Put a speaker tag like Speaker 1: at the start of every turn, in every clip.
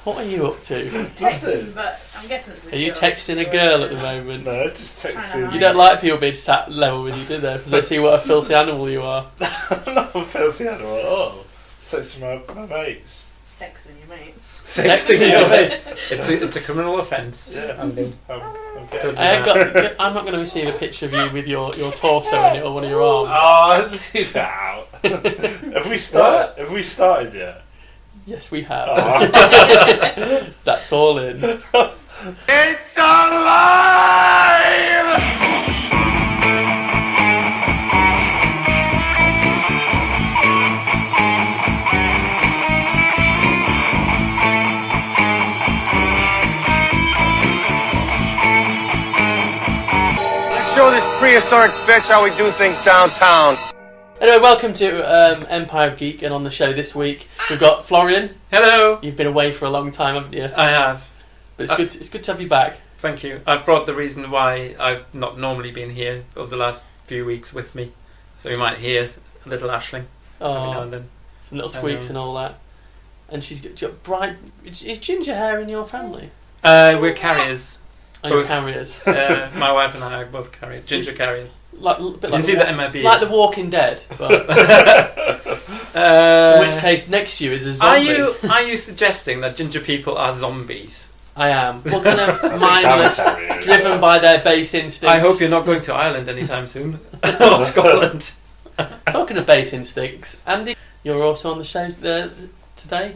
Speaker 1: What are you up to?
Speaker 2: Texting, but I'm guessing it's a
Speaker 1: Are you
Speaker 2: girl.
Speaker 1: texting a girl at the moment?
Speaker 3: No, just texting.
Speaker 1: You don't like people being sat level with you, do they? Because they see what a filthy animal you are.
Speaker 3: I'm not a filthy animal at all. Texting my mates.
Speaker 2: Texting your mates.
Speaker 1: Sexting your mate.
Speaker 4: It's a criminal offence.
Speaker 3: Yeah.
Speaker 4: I'm
Speaker 1: I'm not going to receive a picture of you with your torso in it or one of your arms.
Speaker 3: Oh, leave that out. Have we started yet?
Speaker 1: Yes, we have.
Speaker 3: Oh.
Speaker 1: That's all in.
Speaker 5: It's alive!
Speaker 6: Let's show this prehistoric bitch how we do things downtown.
Speaker 1: Anyway, welcome to Empire of Geek, and on the show this week we've got Florian.
Speaker 4: Hello.
Speaker 1: You've been away for a long time, haven't you?
Speaker 4: I have.
Speaker 1: But it's good to have you back.
Speaker 4: Thank you. I've brought the reason why I've not normally been here over the last few weeks with me, so you might hear a little ashling every now and then.
Speaker 1: Some little squeaks and all that. And she's got bright. Is ginger hair in your family?
Speaker 4: We're carriers.
Speaker 1: Oh, you're carriers.
Speaker 4: My wife and I are both carriers. Ginger carriers.
Speaker 1: Like, a bit
Speaker 4: You
Speaker 1: like
Speaker 4: can see that in my beard.
Speaker 1: Like The Walking Dead. But in which case, next to you is a zombie.
Speaker 4: Are you suggesting that ginger people are zombies?
Speaker 1: I am. What kind of mindless, driven by their base instincts?
Speaker 4: I hope you're not going to Ireland anytime soon. Or Scotland.
Speaker 1: Talking of base instincts, Andy, you're also on the show today.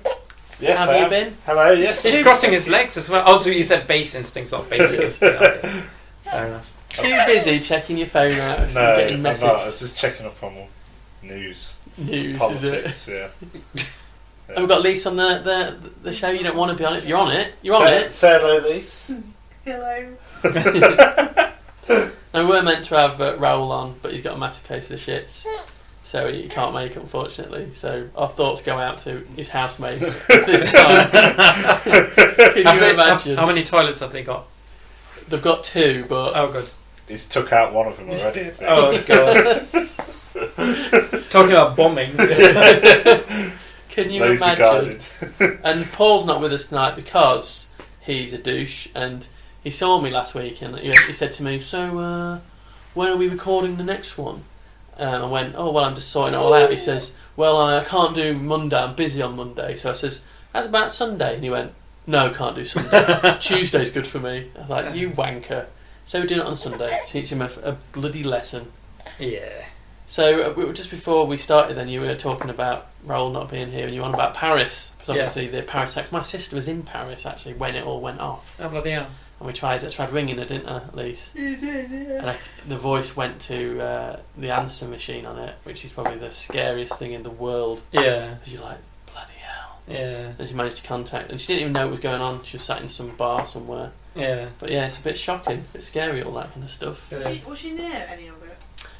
Speaker 3: Yes,
Speaker 1: How have you been?
Speaker 3: Hello, yes.
Speaker 4: He's crossing his legs as well. Also, you said base instincts, not basic instincts. Okay. Fair enough.
Speaker 1: Too busy checking your phone out and
Speaker 3: No,
Speaker 1: getting
Speaker 3: I'm
Speaker 1: messages.
Speaker 3: not. I was just checking up on news.
Speaker 1: Is
Speaker 3: Politics,
Speaker 1: it?
Speaker 3: yeah.
Speaker 1: And we've got Lise on the show. You don't want to be on it. You're on it. You're on it.
Speaker 3: Say hello, Lise.
Speaker 2: Hello.
Speaker 1: And we were meant to have Raoul on, but he's got a massive case of the shits. So he can't make it, unfortunately. So our thoughts go out to his housemate this time. Can you imagine?
Speaker 4: How many toilets have they got?
Speaker 1: They've got two, but...
Speaker 4: Oh, good.
Speaker 3: He's took out one of them already, I think.
Speaker 4: Oh, God. Talking about bombing.
Speaker 1: Can you
Speaker 3: Lazy
Speaker 1: imagine?
Speaker 3: guarded.
Speaker 1: And Paul's not with us tonight because he's a douche, and he saw me last week and he said to me, so when are we recording the next one? I went, oh well, I'm just sorting it all out. He says, well, I can't do Monday, I'm busy on Monday. So I says, how's about Sunday? And he went, no, can't do Sunday. Tuesday's good for me. I was like, you wanker. So we're doing it on Sunday. Teach him a bloody lesson.
Speaker 4: Yeah.
Speaker 1: So just before we started, then you were talking about Raoul not being here, and you were on about Paris. Because obviously the Paris sex. My sister was in Paris actually when it all went off.
Speaker 4: Oh, bloody hell.
Speaker 1: And I tried ringing her, didn't I, at least?
Speaker 4: You did, yeah.
Speaker 1: And the voice went to the answer machine on it, which is probably the scariest thing in the world.
Speaker 4: Yeah.
Speaker 1: Because you're like, bloody hell.
Speaker 4: Yeah.
Speaker 1: And she managed to contact, and she didn't even know what was going on. She was sat in some bar somewhere.
Speaker 4: Yeah.
Speaker 1: But yeah, it's a bit shocking, a bit scary, all that kind of stuff.
Speaker 2: Was she near any of it?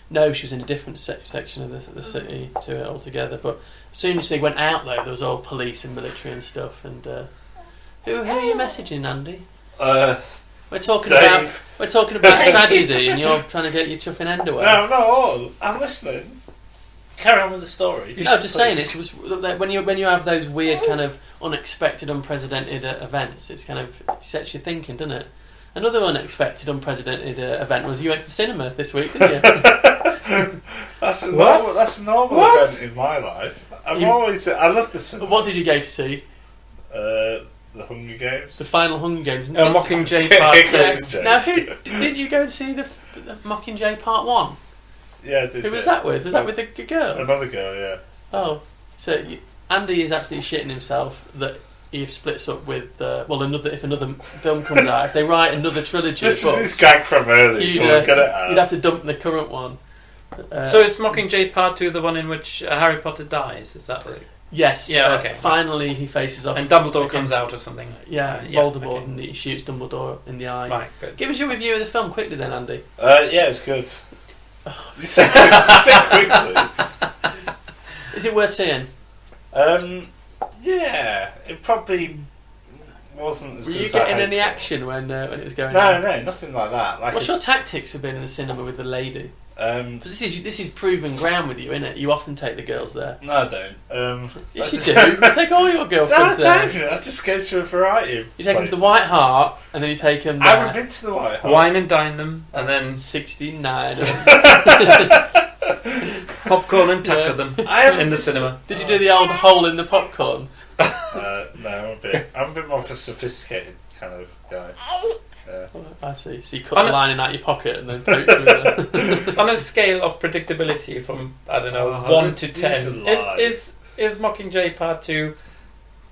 Speaker 1: No, she was in a different section of the city to it altogether. But as soon as they went out, though, there was all police and military and stuff. And who are you messaging, Andy? We're talking
Speaker 3: Dave.
Speaker 1: about tragedy, and you're trying to get your chuffing end away.
Speaker 3: No, I'm listening. Carry on with the story.
Speaker 1: No, just saying, it was when you have those weird kind of unexpected, unprecedented events. It's kind of it sets you thinking, doesn't it? Another unexpected, unprecedented event was you went to the cinema this week, didn't you?
Speaker 3: That's a
Speaker 4: What?
Speaker 3: normal
Speaker 4: What?
Speaker 3: event in my life. I love the cinema.
Speaker 1: What did you go to see?
Speaker 3: The Hunger Games.
Speaker 1: The final Hunger Games.
Speaker 4: Mockingjay Part 2.
Speaker 3: James.
Speaker 1: Now, didn't you go to see the Mockingjay Part 1?
Speaker 3: Yeah, I did.
Speaker 1: Who was that with? Was that with the girl?
Speaker 3: Another girl, yeah.
Speaker 1: Oh, so Andy is actually shitting himself that he splits up with if another film comes out, if they write another trilogy.
Speaker 3: This was his gag from earlier.
Speaker 1: You'd have to dump the current one.
Speaker 4: So is Mockingjay Part 2 the one in which Harry Potter dies? Is that right?
Speaker 1: Yes.
Speaker 4: Yeah, okay.
Speaker 1: Finally, he faces off.
Speaker 4: And Dumbledore
Speaker 1: against-
Speaker 4: comes out or something?
Speaker 1: Yeah, Voldemort,
Speaker 4: okay.
Speaker 1: and he shoots Dumbledore in the eye.
Speaker 4: Right, good.
Speaker 1: Give us your review of the film quickly then, Andy.
Speaker 3: Yeah, it's good. You said quickly.
Speaker 1: Is it worth seeing?
Speaker 3: Yeah, it probably wasn't as
Speaker 1: Were
Speaker 3: good
Speaker 1: you
Speaker 3: as I
Speaker 1: getting
Speaker 3: hoped
Speaker 1: any
Speaker 3: for.
Speaker 1: action when it was going on?
Speaker 3: No, nothing like that. Like
Speaker 1: What's your tactics for being in the cinema with the lady? Because this is proven ground with you, isn't it? You often take the girls there.
Speaker 3: No, I don't.
Speaker 1: Yes, you do. Take all your girlfriends
Speaker 3: No, I
Speaker 1: there.
Speaker 3: don't. I just go to a variety of
Speaker 1: You take them to
Speaker 3: places.
Speaker 1: the White Hart, and then you take them
Speaker 3: I
Speaker 1: there.
Speaker 3: haven't been to the White Hart.
Speaker 4: Wine and dine them, and then
Speaker 1: 69.
Speaker 4: popcorn and tackle them
Speaker 3: I haven't
Speaker 4: in the
Speaker 3: been
Speaker 4: cinema.
Speaker 1: Did you do the old hole in the popcorn?
Speaker 3: No, I'm a bit more of a sophisticated kind of guy.
Speaker 1: I see. So you cut the lining out your pocket and then poke through it.
Speaker 4: On a scale of predictability from, I don't know, 1 to 10, is Mockingjay Part 2,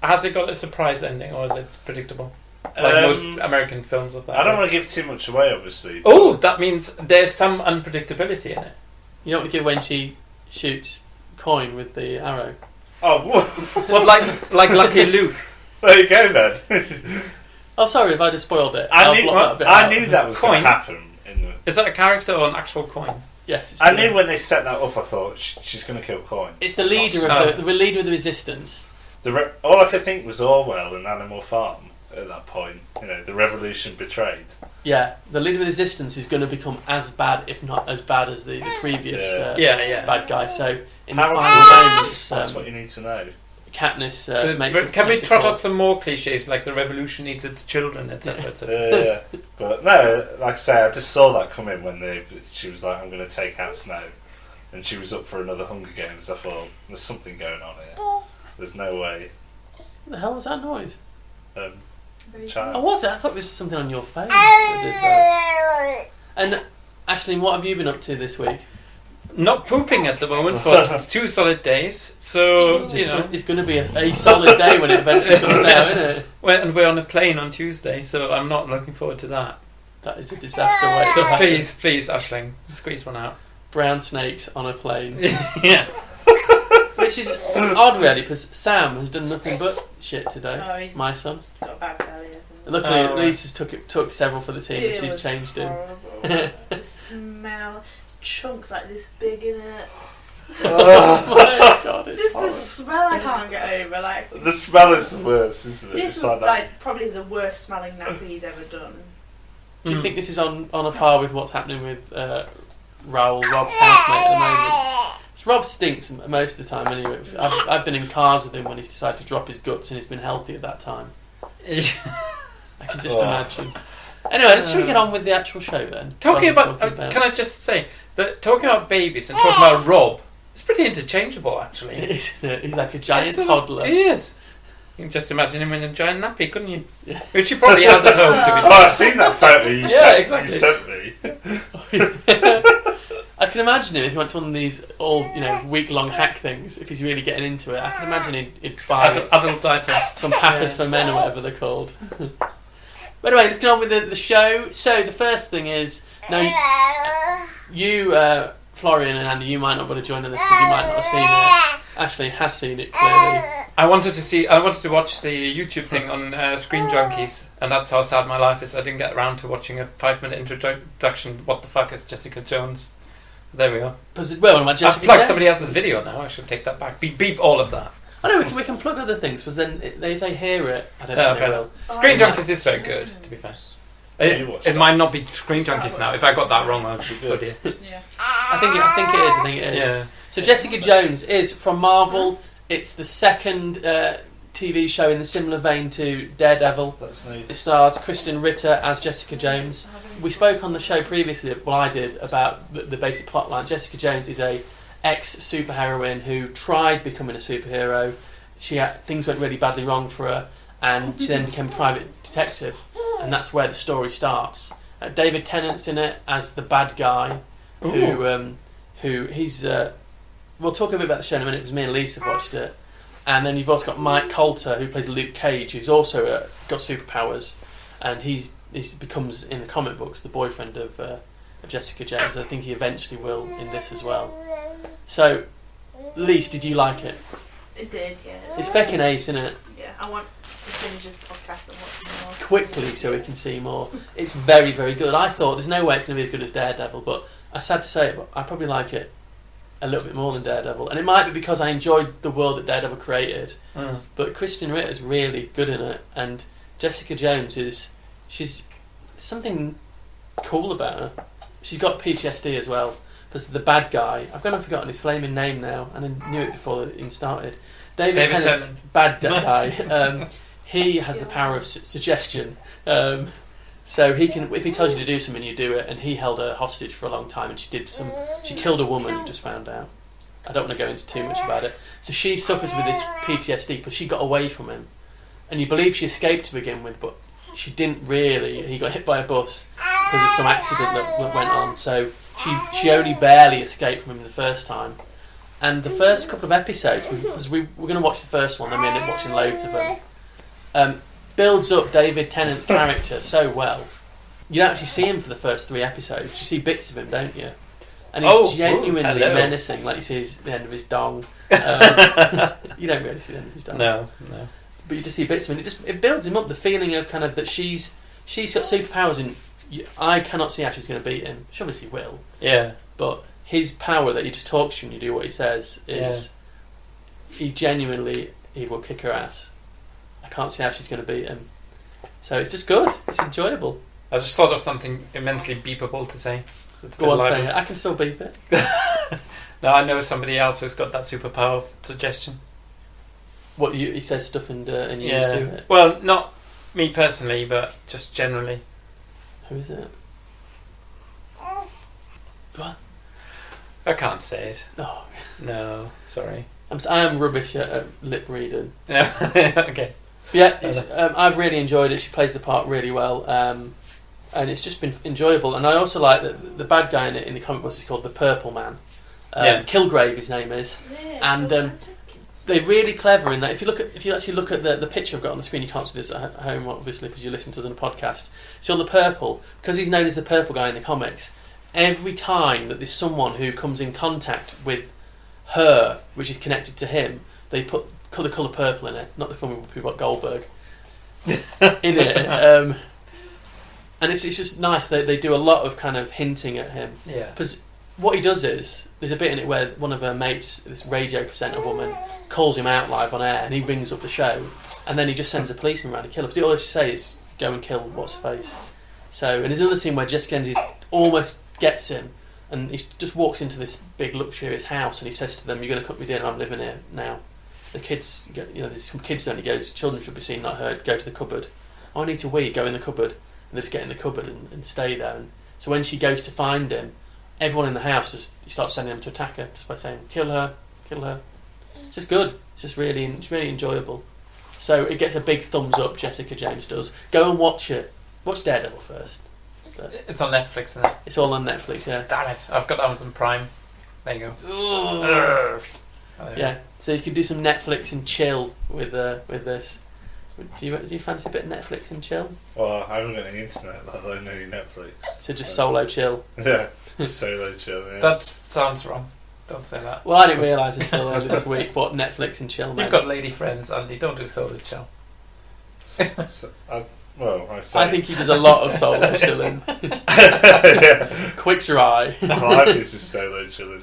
Speaker 4: has it got a surprise ending, or is it predictable? Like most American films of that.
Speaker 3: I don't want to give too much away, obviously.
Speaker 4: Oh, that means there's some unpredictability in it.
Speaker 1: You don't want to give when she shoots coin with the arrow.
Speaker 3: Oh, what?
Speaker 4: What, like Lucky Luke?
Speaker 3: There you go, then.
Speaker 1: Oh, sorry if I just spoiled it.
Speaker 3: I
Speaker 1: I'll
Speaker 3: knew
Speaker 1: block that bit out.
Speaker 3: that was going
Speaker 4: Coin?
Speaker 3: to happen. In the...
Speaker 4: Is that a character or an actual coin?
Speaker 1: Yes, it's
Speaker 3: I
Speaker 1: the-
Speaker 3: knew when they set that up, I thought she's going to kill Coin.
Speaker 1: It's the leader of the leader of the resistance.
Speaker 3: All I could think was Orwell and Animal Farm at that point. You know, the revolution betrayed.
Speaker 1: Yeah, the leader of the resistance is going to become as bad, if not as bad, as the previous
Speaker 4: Yeah.
Speaker 1: bad guy. So in the
Speaker 3: How
Speaker 1: final moments,
Speaker 3: That's what you need to know.
Speaker 1: Katniss
Speaker 4: Can we
Speaker 1: makes a
Speaker 4: trot
Speaker 1: call.
Speaker 4: out some more cliches, like the revolution needs its children, etc., etc.?
Speaker 3: Yeah. But no, like I say, I just saw that coming when she was like, I'm going to take out Snow. And she was up for another Hunger Games. I thought, there's something going on here. There's no way.
Speaker 1: What the hell was that noise?
Speaker 3: Child.
Speaker 1: Oh, was it? I thought it was something on your face that did that. And Aisling, what have you been up to this week?
Speaker 4: Not pooping at the moment for 2 solid days, so you know.
Speaker 1: It's going to be a solid day when it eventually comes out, isn't it?
Speaker 4: And we're on a plane on Tuesday, so I'm not looking forward to that.
Speaker 1: That is a disaster way.
Speaker 4: So please, Aisling, squeeze one out.
Speaker 1: Brown snakes on a plane.
Speaker 4: Yeah.
Speaker 1: Which is odd, really, because Sam has done nothing but shit today.
Speaker 2: Oh, he's
Speaker 1: my son.
Speaker 2: got a bad belly, I think.
Speaker 1: Luckily,
Speaker 4: Oh, right.
Speaker 1: Lisa's took several for the team, and
Speaker 2: It
Speaker 1: she's
Speaker 2: was
Speaker 1: changed him.
Speaker 2: horrible. The smell, chunks like this big in it.
Speaker 1: Oh my God, it's
Speaker 2: Just the
Speaker 1: horrible.
Speaker 2: smell I can't get over. Like
Speaker 3: The smell is the worst, isn't it?
Speaker 2: this
Speaker 3: It's
Speaker 2: was
Speaker 3: that-
Speaker 2: like probably the worst smelling nappy he's ever done.
Speaker 1: Do you think this is on a par with what's happening with Rob's housemate at the moment? Rob stinks most of the time anyway. I've been in cars with him when he's decided to drop his guts and he's been healthy at that time. I can just imagine. Anyway, should we get on with the actual show then?
Speaker 4: Talking about, can I just say that talking about babies and talking about Rob, it's pretty interchangeable actually.
Speaker 1: Isn't it? He's like a giant
Speaker 4: It's
Speaker 1: toddler.
Speaker 4: He is. You can just imagine him in a giant nappy, couldn't you? Yeah. Which he probably has at home, to be
Speaker 3: Oh, I've seen that photo you
Speaker 4: exactly.
Speaker 3: sent me.
Speaker 1: I can imagine him if he went to one of these week-long hack things. If he's really getting into it, I can imagine he'd buy
Speaker 4: Adult diaper.
Speaker 1: some Pampers for Men or whatever they're called. But anyway, let's get on with the show. So the first thing is, now you, Florian and Andy, you might not want to join in this because you might not have seen it. Aisling has seen it clearly.
Speaker 4: I wanted to watch the YouTube thing on Screen Junkies, and that's how sad my life is. I didn't get around to watching a 5-minute introduction. What the fuck is Jessica Jones? There we are.
Speaker 1: Well, my
Speaker 4: I've
Speaker 1: Jessica
Speaker 4: plugged
Speaker 1: Jones.
Speaker 4: somebody else's video now. I should take that back. Beep all of that.
Speaker 1: I know we can plug other things because then if they hear it, I don't know.
Speaker 4: Yeah,
Speaker 1: if they
Speaker 4: fair
Speaker 1: will.
Speaker 4: enough. Screen Junkies is very good, to be fair. It might not be Screen Junkies now. If I got that wrong, I'll be good.
Speaker 2: Yeah.
Speaker 1: I think it is.
Speaker 4: Yeah.
Speaker 1: So Jessica Jones is from Marvel. It's the second TV show in the similar vein to Daredevil. It stars Kristen Ritter as Jessica Jones. We spoke on the show previously, well I did, about the basic plotline. Jessica Jones is a ex-superheroine who tried becoming a superhero. Things went really badly wrong for her, and she then became a private detective, and that's where the story starts. David Tennant's in it as the bad guy, who he's... we'll talk a bit about the show in a minute because me and Lisa watched it. And then you've also got Mike Coulter, who plays Luke Cage, who's also got superpowers, and he becomes, in the comic books, the boyfriend of Jessica Jones. I think he eventually will in this as well. So, Lise, did you like it?
Speaker 2: It did, yeah.
Speaker 1: It's feckin' ace, isn't it?
Speaker 2: Yeah, I want to finish this podcast and watch more.
Speaker 1: Quickly, so we can see more. It's very, very good. I thought there's no way it's going to be as good as Daredevil, but I'm sad to say it, but I probably like it a little bit more than Daredevil, and it might be because I enjoyed the world that Daredevil created. But Kristen Ritter's really good in it, and Jessica Jones she's something cool about her. She's got PTSD as well, because the bad guy, I've gone and forgotten his flaming name now, and I knew it before it even started. David Tennant's bad guy. He has the power of suggestion. So he can, if he tells you to do something, you do it. And he held her hostage for a long time, and she killed a woman. We just found out. I don't want to go into too much about it. So she suffers with this PTSD, but she got away from him, and you believe she escaped to begin with, but she didn't really. He got hit by a bus because of some accident that went on. So she only barely escaped from him the first time. And the first couple of episodes, because we're going to watch the first one, I mean, watching loads of them, builds up David Tennant's character so well. You don't actually see him for the first 3 episodes. You see bits of him, don't you? And he's genuinely menacing, like you see the end of his dong. You don't really see the end of his dong.
Speaker 4: No.
Speaker 1: But you just see bits of him. It builds him up, the feeling of kind of that she's got superpowers, and I cannot see how she's going to beat him. She obviously will.
Speaker 4: Yeah.
Speaker 1: But his power that he just talks to you and you do what he says is... He will kick her ass. I can't see how she's going to beat him. So it's just good. It's enjoyable.
Speaker 4: I just thought of something immensely beepable to say. So
Speaker 1: Go on, say it. I can still beep it.
Speaker 4: No, I know somebody else who's got that superpower of suggestion.
Speaker 1: What, he says stuff and you just do it?
Speaker 4: Well, not me personally, but just generally.
Speaker 1: Who is it? What?
Speaker 4: I can't say it.
Speaker 1: Oh.
Speaker 4: No, sorry.
Speaker 1: I am rubbish at lip reading.
Speaker 4: Okay.
Speaker 1: Yeah, I've really enjoyed it. She plays the part really well, and it's just been enjoyable. And I also like that the bad guy in the comic books is called the Purple Man. Kilgrave, his name is, and they're really clever in that. If you actually look at the picture I've got on the screen, you can't see this at home, obviously, because you listen to us on a podcast. So on the purple, because he's known as the Purple Guy in the comics, every time that there's someone who comes in contact with her, which is connected to him, they put the colour purple in it. Not the film we've got Goldberg in it, and it's just nice. They do a lot of kind of hinting at him.
Speaker 4: Yeah.
Speaker 1: Because what he does is there's a bit in it where one of her mates, this radio presenter woman, calls him out live on air, and he rings up the show, and then he just sends a policeman around to kill her. Because all she says is go and kill what's her face. So, and there's another scene where Jessica Ennis almost gets him. And he just walks into this big luxurious house, and he says to them, "You're going to cook me dinner. I'm living here now." The kids, there's some kids there, and he goes, "Children should be seen, not heard. Go to the cupboard. I need to wee. Go in the cupboard." And they just get in the cupboard and stay there. And so when she goes to find him, everyone in the house he starts sending them to attack her just by saying, "Kill her, kill her." It's just good. It's really enjoyable. So it gets a big thumbs up. Jessica James does. Go and watch it. Watch Daredevil first.
Speaker 4: It's on Netflix, isn't it?
Speaker 1: It's all on Netflix, yeah.
Speaker 4: Damn it, I've got Amazon Prime. There you go.
Speaker 1: Yeah, so you can do some Netflix and chill with this. Do you fancy a bit of Netflix and chill?
Speaker 3: Well, I haven't got any internet, let alone any Netflix.
Speaker 1: So just solo chill.
Speaker 3: Yeah, just solo chill, yeah.
Speaker 4: That sounds wrong. Don't say that.
Speaker 1: Well, I didn't realise until earlier this week what Netflix and chill meant.
Speaker 4: You've got lady friends, Andy. Don't do solo chill.
Speaker 3: I
Speaker 1: think he does a lot of solo chilling. Quick dry.
Speaker 3: Life is just solo chilling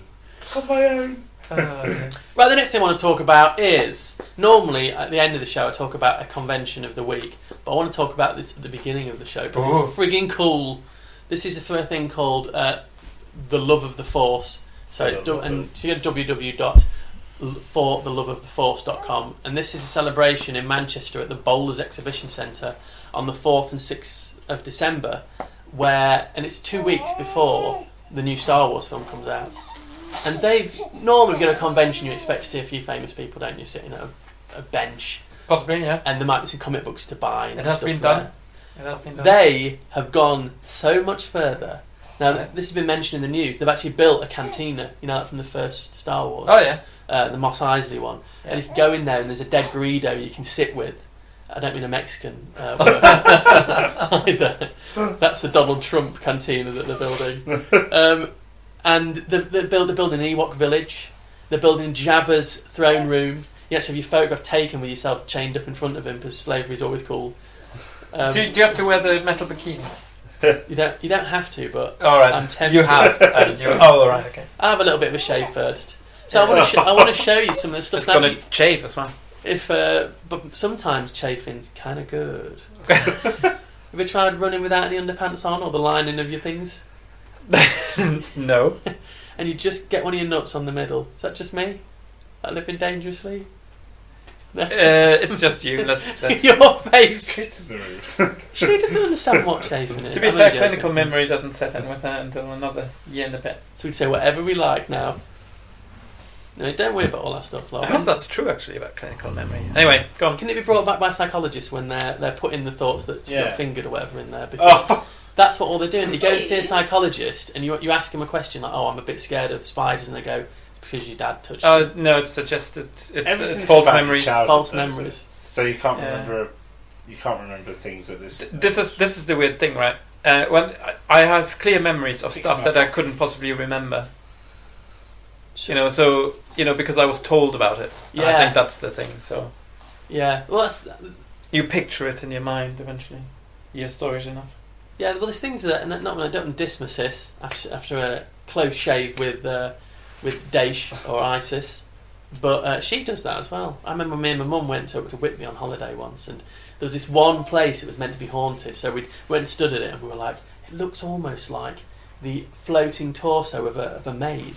Speaker 3: on my own.
Speaker 1: Right, the next thing I want to talk about is, normally at the end of the show I talk about a convention of the week, but I want to talk about this at the beginning of the show because it's frigging cool. This is a thing called The Love of the Force. So it's you go to www.fortheloveoftheforce.com, and this is a celebration in Manchester at the Bowlers Exhibition Centre on the 4th and 6th of December, and it's 2 weeks before the new Star Wars film comes out. And they've normally got a convention, you expect to see a few famous people, don't you, sitting at a bench.
Speaker 4: Possibly, yeah.
Speaker 1: And there might be some comic books to buy. And
Speaker 4: It has been done.
Speaker 1: They have gone so much further. Now, this has been mentioned in the news. They've actually built a cantina, like from the first Star Wars.
Speaker 4: Oh, yeah.
Speaker 1: The Mos Eisley one. Yeah. And you can go in there and there's a dead burrito you can sit with. I don't mean a Mexican either. That's the Donald Trump cantina that they're building. And they're building an Ewok village. They're building Jabba's throne room. You actually have your photograph taken with yourself chained up in front of him because slavery is always cool.
Speaker 4: Do you have to wear the metal bikini?
Speaker 1: You don't have to, but
Speaker 4: all right.
Speaker 1: I'm tempted.
Speaker 4: You have. All right, okay.
Speaker 1: I'll have a little bit of a shave first. So I want to show you some of the stuff.
Speaker 4: It's got to chafe as well.
Speaker 1: But sometimes chafing's kind of good. Have you tried running without any underpants on or the lining of your things?
Speaker 4: No.
Speaker 1: and you just get one of your nuts on the middle. Is that just me? Like living dangerously?
Speaker 4: It's just you. Let's
Speaker 1: Your face.
Speaker 3: Kids in the room.
Speaker 1: She doesn't understand what chafing is.
Speaker 4: To be
Speaker 1: I'm
Speaker 4: fair,
Speaker 1: only joking.
Speaker 4: clinical memory doesn't set in with her until another year and a bit.
Speaker 1: So we'd say whatever we like now. No, don't worry about all that stuff.
Speaker 4: I
Speaker 1: Like,
Speaker 4: hope that's true actually about clinical memory. Anyway, go on.
Speaker 1: can it be brought back by psychologists when they're putting the thoughts that she
Speaker 3: Yeah.
Speaker 1: got fingered or whatever in there? Because
Speaker 3: Oh,
Speaker 1: that's what all they're doing. You go and see a psychologist and you ask him a question like, "Oh, I'm a bit scared of spiders," and they go, "It's because your dad touched you."
Speaker 4: No, it's suggested. It's
Speaker 3: everything's
Speaker 4: false
Speaker 3: about
Speaker 4: memories.
Speaker 3: childhood,
Speaker 1: False
Speaker 3: though, isn't it?
Speaker 1: memories.
Speaker 3: So you can't
Speaker 4: Yeah.
Speaker 3: remember. You can't remember things at this.
Speaker 4: This is the weird thing, right? When I have clear memories of
Speaker 3: Think
Speaker 4: stuff
Speaker 3: about
Speaker 4: that I
Speaker 3: it.
Speaker 4: couldn't possibly remember. So because I was told about it. And I
Speaker 1: Yeah.
Speaker 4: think that's the thing. So
Speaker 1: Yeah, well, that's
Speaker 4: you picture it in your mind eventually. Your story's enough.
Speaker 1: yeah. Well, there's things that, and I don't dismiss this after a close shave with Daesh or ISIS, but she does that as well. I remember me and my mum went to Whitby on holiday once, and there was this one place that was meant to be haunted. So we went and stood at it, and we were like, it looks almost like the floating torso of a maid.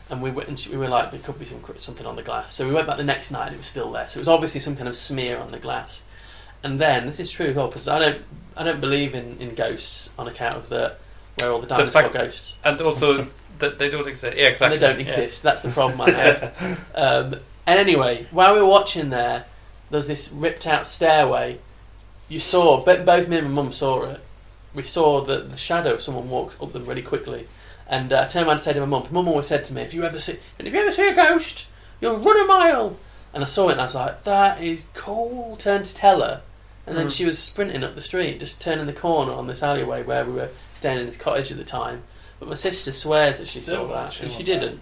Speaker 1: And we went, and we were like, there could be something on the glass. So we went back the next night, and it was still there. So it was obviously some kind of smear on the glass. And then this is true as well, because I don't believe in ghosts on account of where all the dinosaur
Speaker 4: fact-
Speaker 1: ghosts.
Speaker 4: And also that they don't exist. Yeah, exactly.
Speaker 1: And they don't exist. That's the problem I have. And anyway, while we were watching there was this ripped out stairway. You saw, both me and my mum saw it. We saw the shadow of someone walk up them really quickly. And I turned around and said to my mum, Mum always said to me, if you ever see a ghost, you'll run a mile. And I saw it and I was like, that is cool. Turned to tell her. And then she was sprinting up the street, just turning the corner on this alleyway where we were staying in this cottage at the time. But my sister swears that she saw that, and she didn't.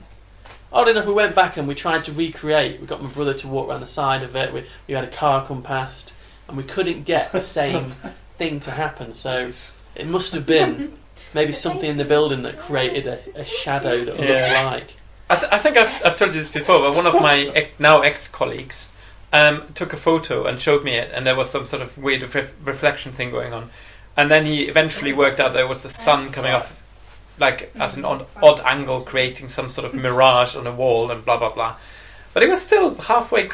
Speaker 1: Odd enough, we went back and we tried to recreate. We got my brother to walk around the side of it. We had a car come past, and we couldn't get the same thing to happen. So it must have been maybe something in the building that created a shadow that looked like.
Speaker 4: I think I've told you this before, but one of my now ex-colleagues took a photo and showed me it, and there was some sort of weird reflection thing going on. And then he eventually worked out there was the sun coming off, like at an odd angle, creating some sort of mirage on a wall and blah blah blah. But he was still halfway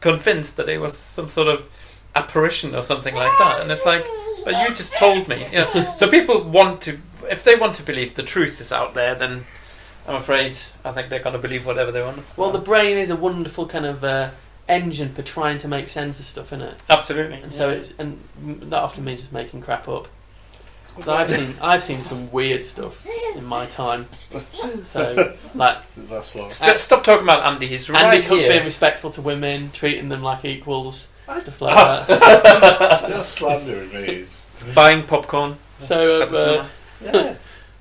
Speaker 4: convinced that it was some sort of apparition or something like that. And it's like, but you just told me. So people if they want to believe the truth is out there, then I'm afraid I think they're going to believe whatever they want.
Speaker 1: Well, the brain is a wonderful kind of engine for trying to make sense of stuff, isn't it?
Speaker 4: Absolutely.
Speaker 1: And so that often means just making crap up. So I've seen some weird stuff in my time. So like
Speaker 3: That's long.
Speaker 4: Stop talking about Andy. He's right
Speaker 1: Andy Cook
Speaker 4: here.
Speaker 1: being respectful to women, treating them like equals, stuff like that.
Speaker 3: You're slandering me.
Speaker 4: Buying popcorn.
Speaker 1: So
Speaker 4: at the cinema.
Speaker 3: Yeah.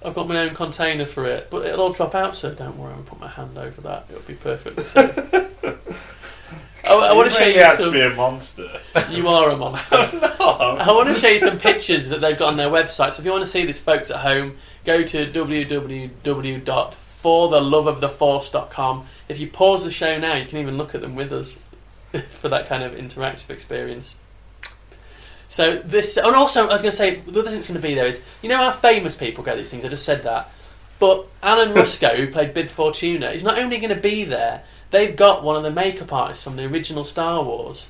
Speaker 1: I've got my own container for it, but it'll all drop out, so don't worry. I'll put my hand over that. It'll be perfectly safe. I want to show you
Speaker 3: have
Speaker 1: some.
Speaker 3: to be a monster.
Speaker 1: You are a monster. I want to show you some pictures that they've got on their website. So if you want to see this, folks at home, go to www.fortheloveoftheforce.com. If you pause the show now, you can even look at them with us for that kind of interactive experience. So this, and also I was going to say, the other thing that's going to be there is, you know how famous people get these things, I just said that, but Alan Rusko, who played Bib Fortuna, is not only going to be there, they've got one of the makeup artists from the original Star Wars,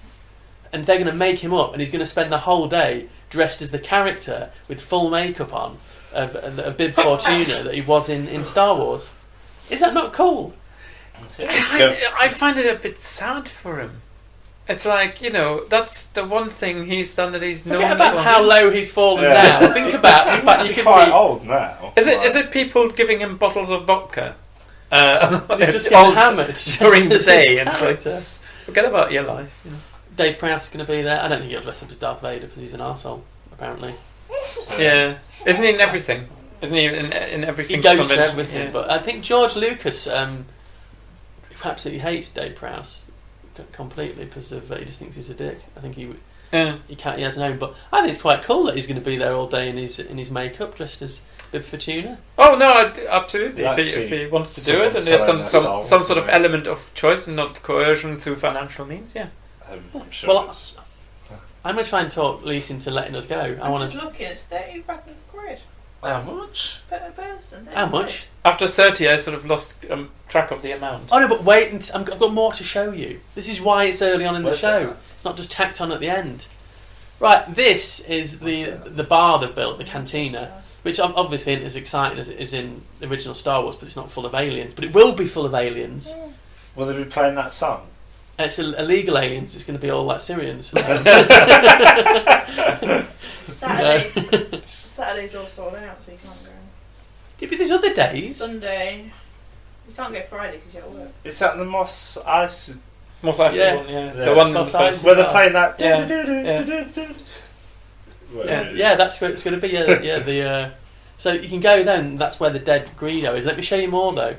Speaker 1: and they're going to make him up, and he's going to spend the whole day dressed as the character with full makeup on of Bib Fortuna that he was in Star Wars. Is that not cool?
Speaker 4: I find it a bit sad for him. It's like, that's the one thing he's done that he's known
Speaker 1: Forget about
Speaker 4: for.
Speaker 1: how low he's fallen
Speaker 3: Yeah.
Speaker 1: down. Think about the
Speaker 3: He
Speaker 1: fact
Speaker 3: must
Speaker 1: you
Speaker 3: be
Speaker 1: could
Speaker 3: quite
Speaker 1: be...
Speaker 3: old now.
Speaker 4: Is it people giving him bottles of vodka?
Speaker 1: He's just getting hammered
Speaker 4: during the
Speaker 1: just
Speaker 4: day,
Speaker 1: as
Speaker 4: and
Speaker 1: character.
Speaker 4: like, forget about your life.
Speaker 1: Dave Prowse is going to be there. I don't think he'll dress up as Darth Vader because he's an arsehole, apparently.
Speaker 4: Yeah, isn't he in everything? Isn't he in every
Speaker 1: He
Speaker 4: single
Speaker 1: goes to
Speaker 4: convention?
Speaker 1: everything,
Speaker 4: Yeah.
Speaker 1: but I think George Lucas absolutely hates Dave Prowse completely because of he just thinks he's a dick. I think he hasn't owned, but I think it's quite cool that he's going to be there all day in his makeup, dressed as Bib Fortuna.
Speaker 4: Oh no, absolutely.
Speaker 3: I've
Speaker 4: If he wants to do
Speaker 3: someone
Speaker 4: it, and there's
Speaker 3: selling a song,
Speaker 4: some sort of
Speaker 3: yeah.
Speaker 4: element of choice and not coercion through financial means, yeah.
Speaker 3: I'm sure
Speaker 1: Well,
Speaker 3: it's...
Speaker 1: I'm going to try and talk Lise into letting us go. I
Speaker 2: I'm
Speaker 1: want
Speaker 2: just
Speaker 1: to.
Speaker 2: looking, it's 30 fucking quid.
Speaker 3: How much?
Speaker 2: Per person. don't
Speaker 1: How
Speaker 2: you?
Speaker 1: much?
Speaker 4: After 30, I sort of lost track of the amount.
Speaker 1: Oh no, but wait, I've got more to show you. This is why it's early on in the
Speaker 3: Where's
Speaker 1: show.
Speaker 3: that?
Speaker 1: It's not just tacked on at the end. Right, this is the bar they built, the cantina, which obviously isn't as exciting as it is in the original Star Wars, but it's not full of aliens. But it will be full of aliens.
Speaker 3: Will they be playing that song?
Speaker 1: It's illegal aliens. It's going to be all like Syrians.
Speaker 2: Saturday's all sold out, so you can't go.
Speaker 1: Yeah, but there's other days.
Speaker 2: Sunday. You can't go Friday because you're at work.
Speaker 3: Is that the Moss Ice?
Speaker 4: Most actually
Speaker 1: Yeah.
Speaker 4: one, yeah.
Speaker 3: Yeah.
Speaker 4: The one
Speaker 1: Moss
Speaker 4: first-
Speaker 1: Ice.
Speaker 3: Where they're playing that?
Speaker 4: Yeah.
Speaker 1: Yeah, that's where it's going to be. Yeah. So you can go then. That's where the dead Greedo is. Let me show you more though.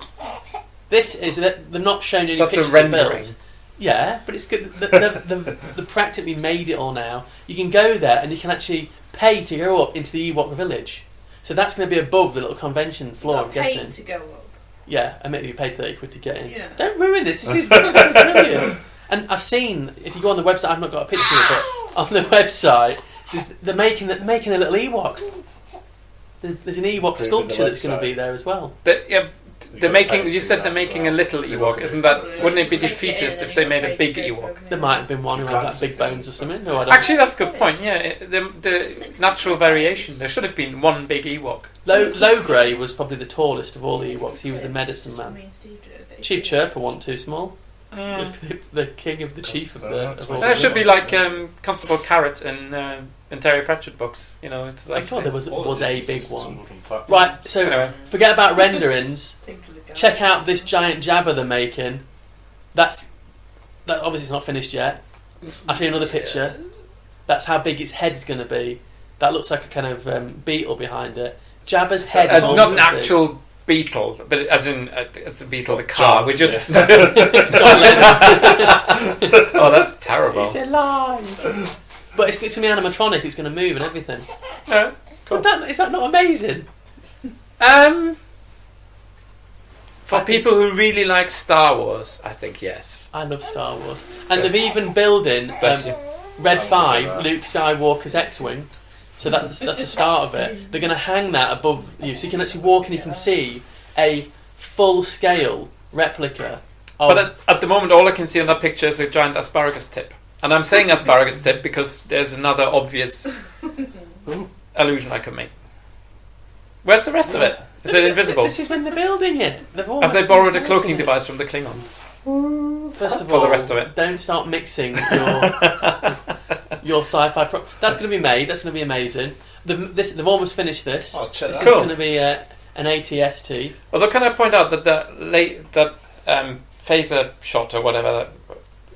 Speaker 1: This is they're not showing any
Speaker 4: That's a
Speaker 1: pictures
Speaker 4: rendering.
Speaker 1: built. Yeah, but it's good. They've practically made it all now. You can go there and you can actually pay to go up into the Ewok village. So that's going to be above the little convention floor. I'm
Speaker 2: Not
Speaker 1: guessing.
Speaker 2: paid to go up.
Speaker 1: Yeah, and maybe you pay 30 quid to get in.
Speaker 2: Yeah.
Speaker 1: Don't ruin this. This is brilliant. And I've seen, if you go on the website, I've not got a picture of it, on the website, they're making a little Ewok. There's an Ewok sculpture that's going to be there as well.
Speaker 4: They're making. You said they're making a little Ewok, isn't that? Wouldn't it be defeatist if they made a big Ewok?
Speaker 1: There might have been one who had like big bones or something. No, I don't.
Speaker 4: Actually, that's a good point. Yeah, the natural variation. There should have been one big Ewok.
Speaker 1: Logray was probably the tallest of all the Ewoks. He was the medicine man. Chief Chirper wasn't too small. The king of the chief of the. Of all
Speaker 4: There
Speaker 1: the
Speaker 4: should be
Speaker 1: Ewoks.
Speaker 4: like Constable Carrot in Terry Pratchett books. You know, it's
Speaker 1: I'm
Speaker 4: like.
Speaker 1: sure there was a big one.
Speaker 3: Right.
Speaker 1: Right, so
Speaker 4: Anyway.
Speaker 1: forget about renderings. Check out this giant jabber they're making. That obviously is not finished yet. I'll show you another picture. That's how big its head's going to be. That looks like a kind of beetle behind it. Jabba's head is
Speaker 4: Not an
Speaker 1: almost big.
Speaker 4: actual beetle, but as in it's a beetle, the car.
Speaker 3: John,
Speaker 4: We just.
Speaker 1: It's John Lennon.
Speaker 4: Oh, that's terrible.
Speaker 1: He's alive. But it's going to be animatronic. It's going to move and everything.
Speaker 4: No, cool.
Speaker 1: Is that not amazing?
Speaker 4: For people who really like Star Wars, I think yes.
Speaker 1: I love Star Wars, and they've even building
Speaker 4: Bless you.
Speaker 1: Red
Speaker 3: I
Speaker 1: 5,
Speaker 3: love that.
Speaker 1: Luke Skywalker's X-wing. So that's the start of it. They're going to hang that above you, so you can actually walk and you can see a full-scale replica. Of,
Speaker 4: But at the moment, all I can see on that picture is a giant asparagus tip. And I'm saying asparagus tip because there's another obvious allusion I could make. Where's the rest of it? Is it invisible?
Speaker 1: This is when they're building it.
Speaker 4: Have they borrowed a cloaking device from the Klingons?
Speaker 1: First of
Speaker 4: For
Speaker 1: all,
Speaker 4: the rest of it.
Speaker 1: don't start mixing your sci-fi. That's going to be made. That's going to be amazing. They've almost finished this.
Speaker 3: I'll check
Speaker 1: This
Speaker 3: that.
Speaker 1: is
Speaker 4: Cool.
Speaker 1: going to be an ATST.
Speaker 4: Although, can I point out that that phaser shot or whatever that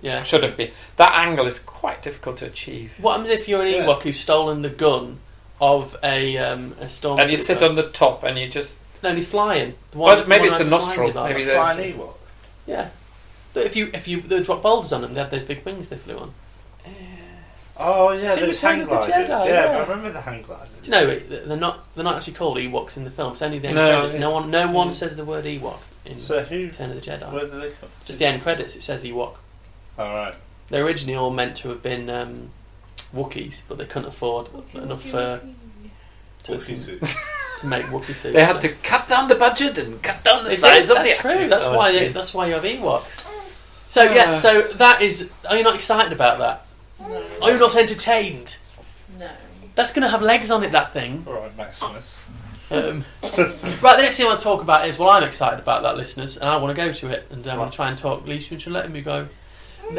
Speaker 1: Yeah.
Speaker 4: should have been, that angle is quite difficult to achieve.
Speaker 1: What happens if you're an
Speaker 3: Yeah.
Speaker 1: Ewok who's stolen the gun of a stormtrooper?
Speaker 4: And you sit on the top and you just...
Speaker 1: No, he's flying. The
Speaker 4: Well, maybe
Speaker 1: the
Speaker 4: it's a
Speaker 1: flying
Speaker 4: nostril.
Speaker 1: device.
Speaker 4: Maybe
Speaker 3: Flying Ewok.
Speaker 1: Yeah. But if you they drop boulders on them, they had those big wings they flew on.
Speaker 3: Oh yeah,
Speaker 1: See,
Speaker 3: those
Speaker 1: Return
Speaker 3: hang
Speaker 1: of the
Speaker 3: gliders.
Speaker 1: Jedi,
Speaker 3: Yeah,
Speaker 1: yeah.
Speaker 3: I remember the hang gliders.
Speaker 1: Do you know they're not actually called Ewoks in the film. It's only the end
Speaker 4: No,
Speaker 1: credits. No one says the word Ewok in
Speaker 3: So who?
Speaker 1: Return of the Jedi.
Speaker 3: Where do they come?
Speaker 1: Just the end credits. It says Ewok.
Speaker 3: All right.
Speaker 1: They're originally all meant to have been Wookiees, but they couldn't afford enough to
Speaker 3: Wookiee suits.
Speaker 1: make Wookiee suits.
Speaker 4: They had to cut down the budget and cut down the
Speaker 1: They
Speaker 4: size
Speaker 1: did,
Speaker 4: of the
Speaker 1: that's true.
Speaker 4: actors.
Speaker 1: That's
Speaker 4: Oh,
Speaker 1: why.
Speaker 4: jeez.
Speaker 1: That's why you have Ewoks. So yeah. So that is. Are you not excited about that?
Speaker 2: No.
Speaker 1: Are you not entertained?
Speaker 2: No.
Speaker 1: That's going to have legs on it. That thing.
Speaker 3: All right, Maximus.
Speaker 1: Right. The next thing I want to talk about is I'm excited about that, listeners, and I want to go to it and try and talk. Lisa, you should let me go.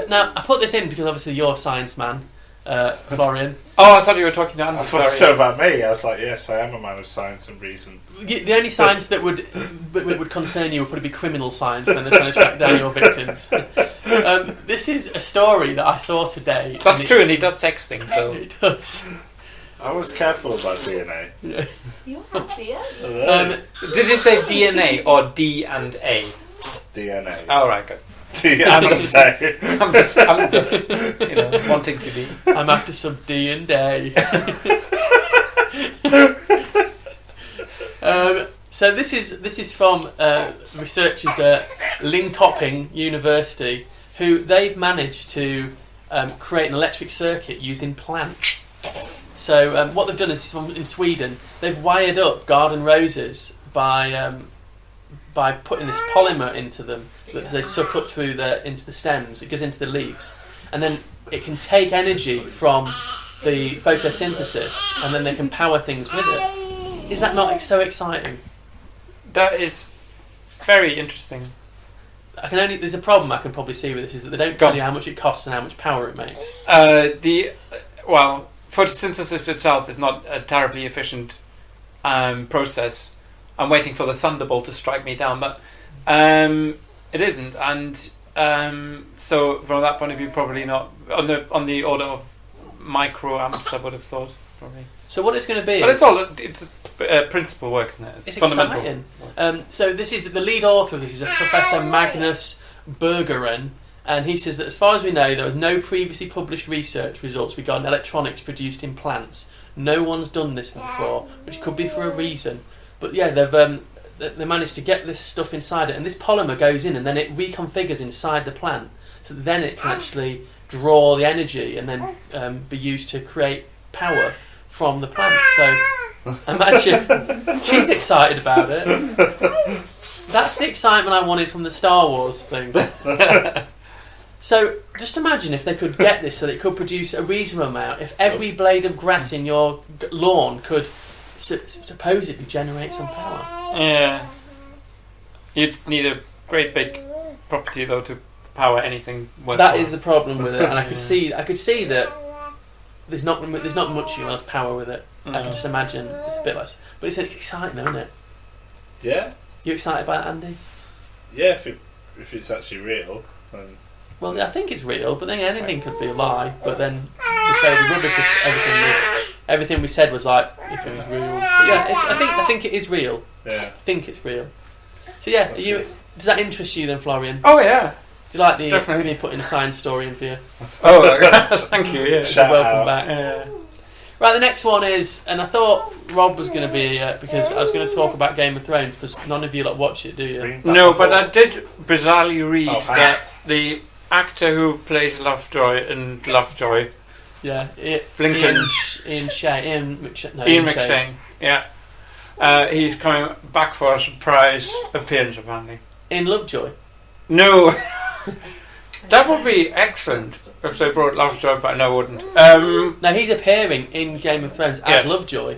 Speaker 1: Now I put this in because obviously you're a science man, Florian.
Speaker 4: Oh, I thought you were talking to Andy.
Speaker 3: I thought
Speaker 4: Sorry.
Speaker 3: so about me. I was like, yes, I am a man of science and reason.
Speaker 1: The only science that would concern you would probably be criminal science when they're trying to track down your victims. This is a story that I saw today.
Speaker 4: That's true, and he does sexting, so...
Speaker 1: It does.
Speaker 3: I was careful about DNA.
Speaker 2: You're happy, aren't you?
Speaker 4: Did you say DNA or D and A?
Speaker 3: DNA.
Speaker 4: Oh, right, good.
Speaker 3: I'm just saying.
Speaker 4: I'm just, wanting to be.
Speaker 1: I'm after some D&A. So this is from researchers at Linköping University, who they've managed to create an electric circuit using plants. So what they've done is in Sweden, they've wired up garden roses by putting this polymer into them that they suck up through into the stems. It goes into the leaves, and then it can take energy from the photosynthesis, and then they can power things with it. Is that not so exciting?
Speaker 4: That is very interesting.
Speaker 1: There's a problem I can probably see with this, is that they don't tell you how much it costs and how much power it makes.
Speaker 4: Photosynthesis itself is not a terribly efficient process. I'm waiting for the thunderbolt to strike me down, but it isn't, and so from that point of view, probably not on the order of microamps. I would have thought probably.
Speaker 1: So what it's going to be?
Speaker 4: But it's principal work, isn't it?
Speaker 1: It's
Speaker 4: fundamental.
Speaker 1: Exciting. So this is the lead author of this is a Professor Magnus Berggren, and he says that as far as we know, there was no previously published research results regarding electronics produced in plants. No one's done this before, which could be for a reason. But yeah, they managed to get this stuff inside it, and this polymer goes in, and then it reconfigures inside the plant, so that then it can actually draw the energy and then be used to create power from the plant. So imagine, she's excited about it. That's the excitement I wanted from the Star Wars thing. So just imagine if they could get this so that it could produce a reasonable amount. If every blade of grass in your lawn could supposedly generate some power.
Speaker 4: Yeah. You'd need a great big property though to power anything worthwhile.
Speaker 1: That is the problem with it, and I could see that there's not much you have power with it. I can just imagine it's a bit less, but it's exciting, isn't it?
Speaker 3: Yeah.
Speaker 1: You excited by it, Andy?
Speaker 3: Yeah, if it's actually real. Then
Speaker 1: well, I think it's real, but then anything could be a lie. But then the show would be rubbish if everything we said was like if it was real. But yeah, I think it is real.
Speaker 3: Yeah.
Speaker 1: I think it's real. So yeah, does that interest you then, Florian?
Speaker 4: Oh yeah.
Speaker 1: Do you like
Speaker 4: Definitely.
Speaker 1: me putting a science story in for you?
Speaker 4: Oh, thank you. Yeah.
Speaker 3: Shout
Speaker 1: Welcome
Speaker 3: out.
Speaker 1: back.
Speaker 4: Yeah.
Speaker 1: Right, the next one is, and I thought Rob was going to be because I was going to talk about Game of Thrones because none of you watch it, do you?
Speaker 4: No, but I did bizarrely read
Speaker 3: that
Speaker 4: the actor who plays Lovejoy in Lovejoy,
Speaker 1: Yeah,
Speaker 4: Blinken.
Speaker 1: Ian
Speaker 4: McShane. Yeah, he's coming back for a surprise appearance apparently.
Speaker 1: in Lovejoy.
Speaker 4: No, that would be excellent if they brought Lovejoy back. No, it wouldn't.
Speaker 1: No, he's appearing in Game of Thrones as
Speaker 4: Yes.
Speaker 1: Lovejoy.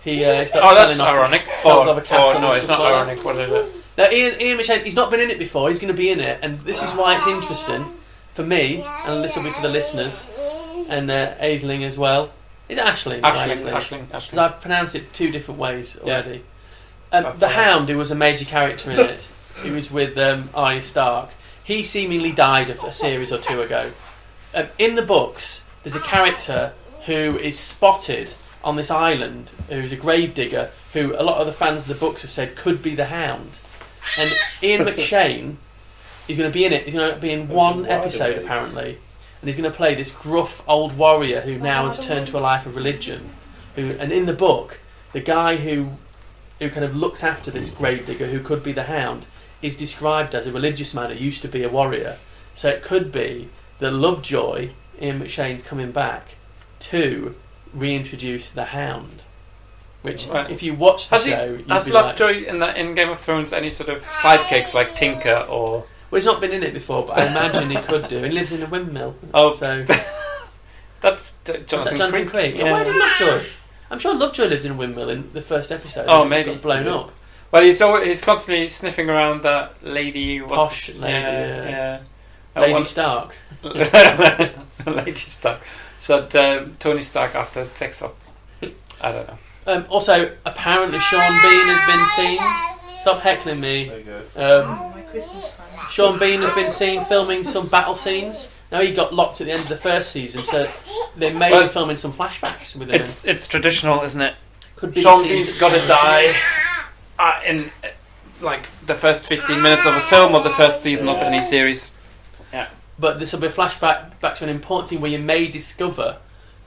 Speaker 1: He starts
Speaker 4: that's
Speaker 1: selling off
Speaker 4: ironic.
Speaker 1: sells off a castle.
Speaker 4: No,
Speaker 1: and
Speaker 4: it's
Speaker 1: stuff
Speaker 4: not
Speaker 1: like
Speaker 4: ironic. What is it?
Speaker 1: Now, Ian McShane, he's not been in it before. He's going to be in it, and this is why it's interesting for me, and this will be for the listeners, and Aisling as well. Is it Aisling?
Speaker 4: Aisling.
Speaker 1: Because I've pronounced it two different ways already.
Speaker 4: That's
Speaker 1: The
Speaker 4: all right.
Speaker 1: Hound, who was a major character in it, he was with Arya Stark. He seemingly died a series or two ago. In the books, there's a character who is spotted on this island, who's a gravedigger, who a lot of the fans of the books have said could be the Hound. And Ian McShane is going to be in it. He's going to be in one episode, apparently. And he's going to play this gruff old warrior who now has turned to a life of religion. And in the book, the guy who kind of looks after this gravedigger, who could be the Hound, is described as a religious man who used to be a warrior. So it could be that Lovejoy, Ian McShane's coming back to reintroduce the Hound. Which,
Speaker 4: Right.
Speaker 1: if you watch the show, you'd
Speaker 4: has
Speaker 1: be like...
Speaker 4: Lovejoy in Game of Thrones any sort of sidekicks like Tinker or?
Speaker 1: Well, he's not been in it before, but I imagine he could do. He lives in a windmill.
Speaker 4: Oh,
Speaker 1: So,
Speaker 4: that's
Speaker 1: was that
Speaker 4: Jonathan
Speaker 1: Jonathan Quick?
Speaker 4: Yeah.
Speaker 1: Why did Lovejoy? I'm sure Lovejoy lived in a windmill in the first episode.
Speaker 4: Oh,
Speaker 1: and it
Speaker 4: maybe.
Speaker 1: got blown up.
Speaker 4: Well, he's constantly sniffing around that lady.
Speaker 1: Posh lady,
Speaker 4: Yeah.
Speaker 1: Lady Stark.
Speaker 4: Lady Stark. So Tony Stark after sex up. I don't know.
Speaker 1: Also, apparently Sean Bean has been seen. Stop heckling me.
Speaker 3: There you go.
Speaker 2: My Christmas plan.
Speaker 1: Sean Bean has been seen filming some battle scenes. Now he got locked at the end of the first season, so they may be filming some flashbacks with him.
Speaker 4: It's traditional, isn't it?
Speaker 1: Could be
Speaker 4: Sean
Speaker 1: the
Speaker 4: Bean's
Speaker 1: scene.
Speaker 4: got to die in like the first 15 minutes of a film or the first season of any series.
Speaker 1: But this will be a flashback back to an important scene where you may discover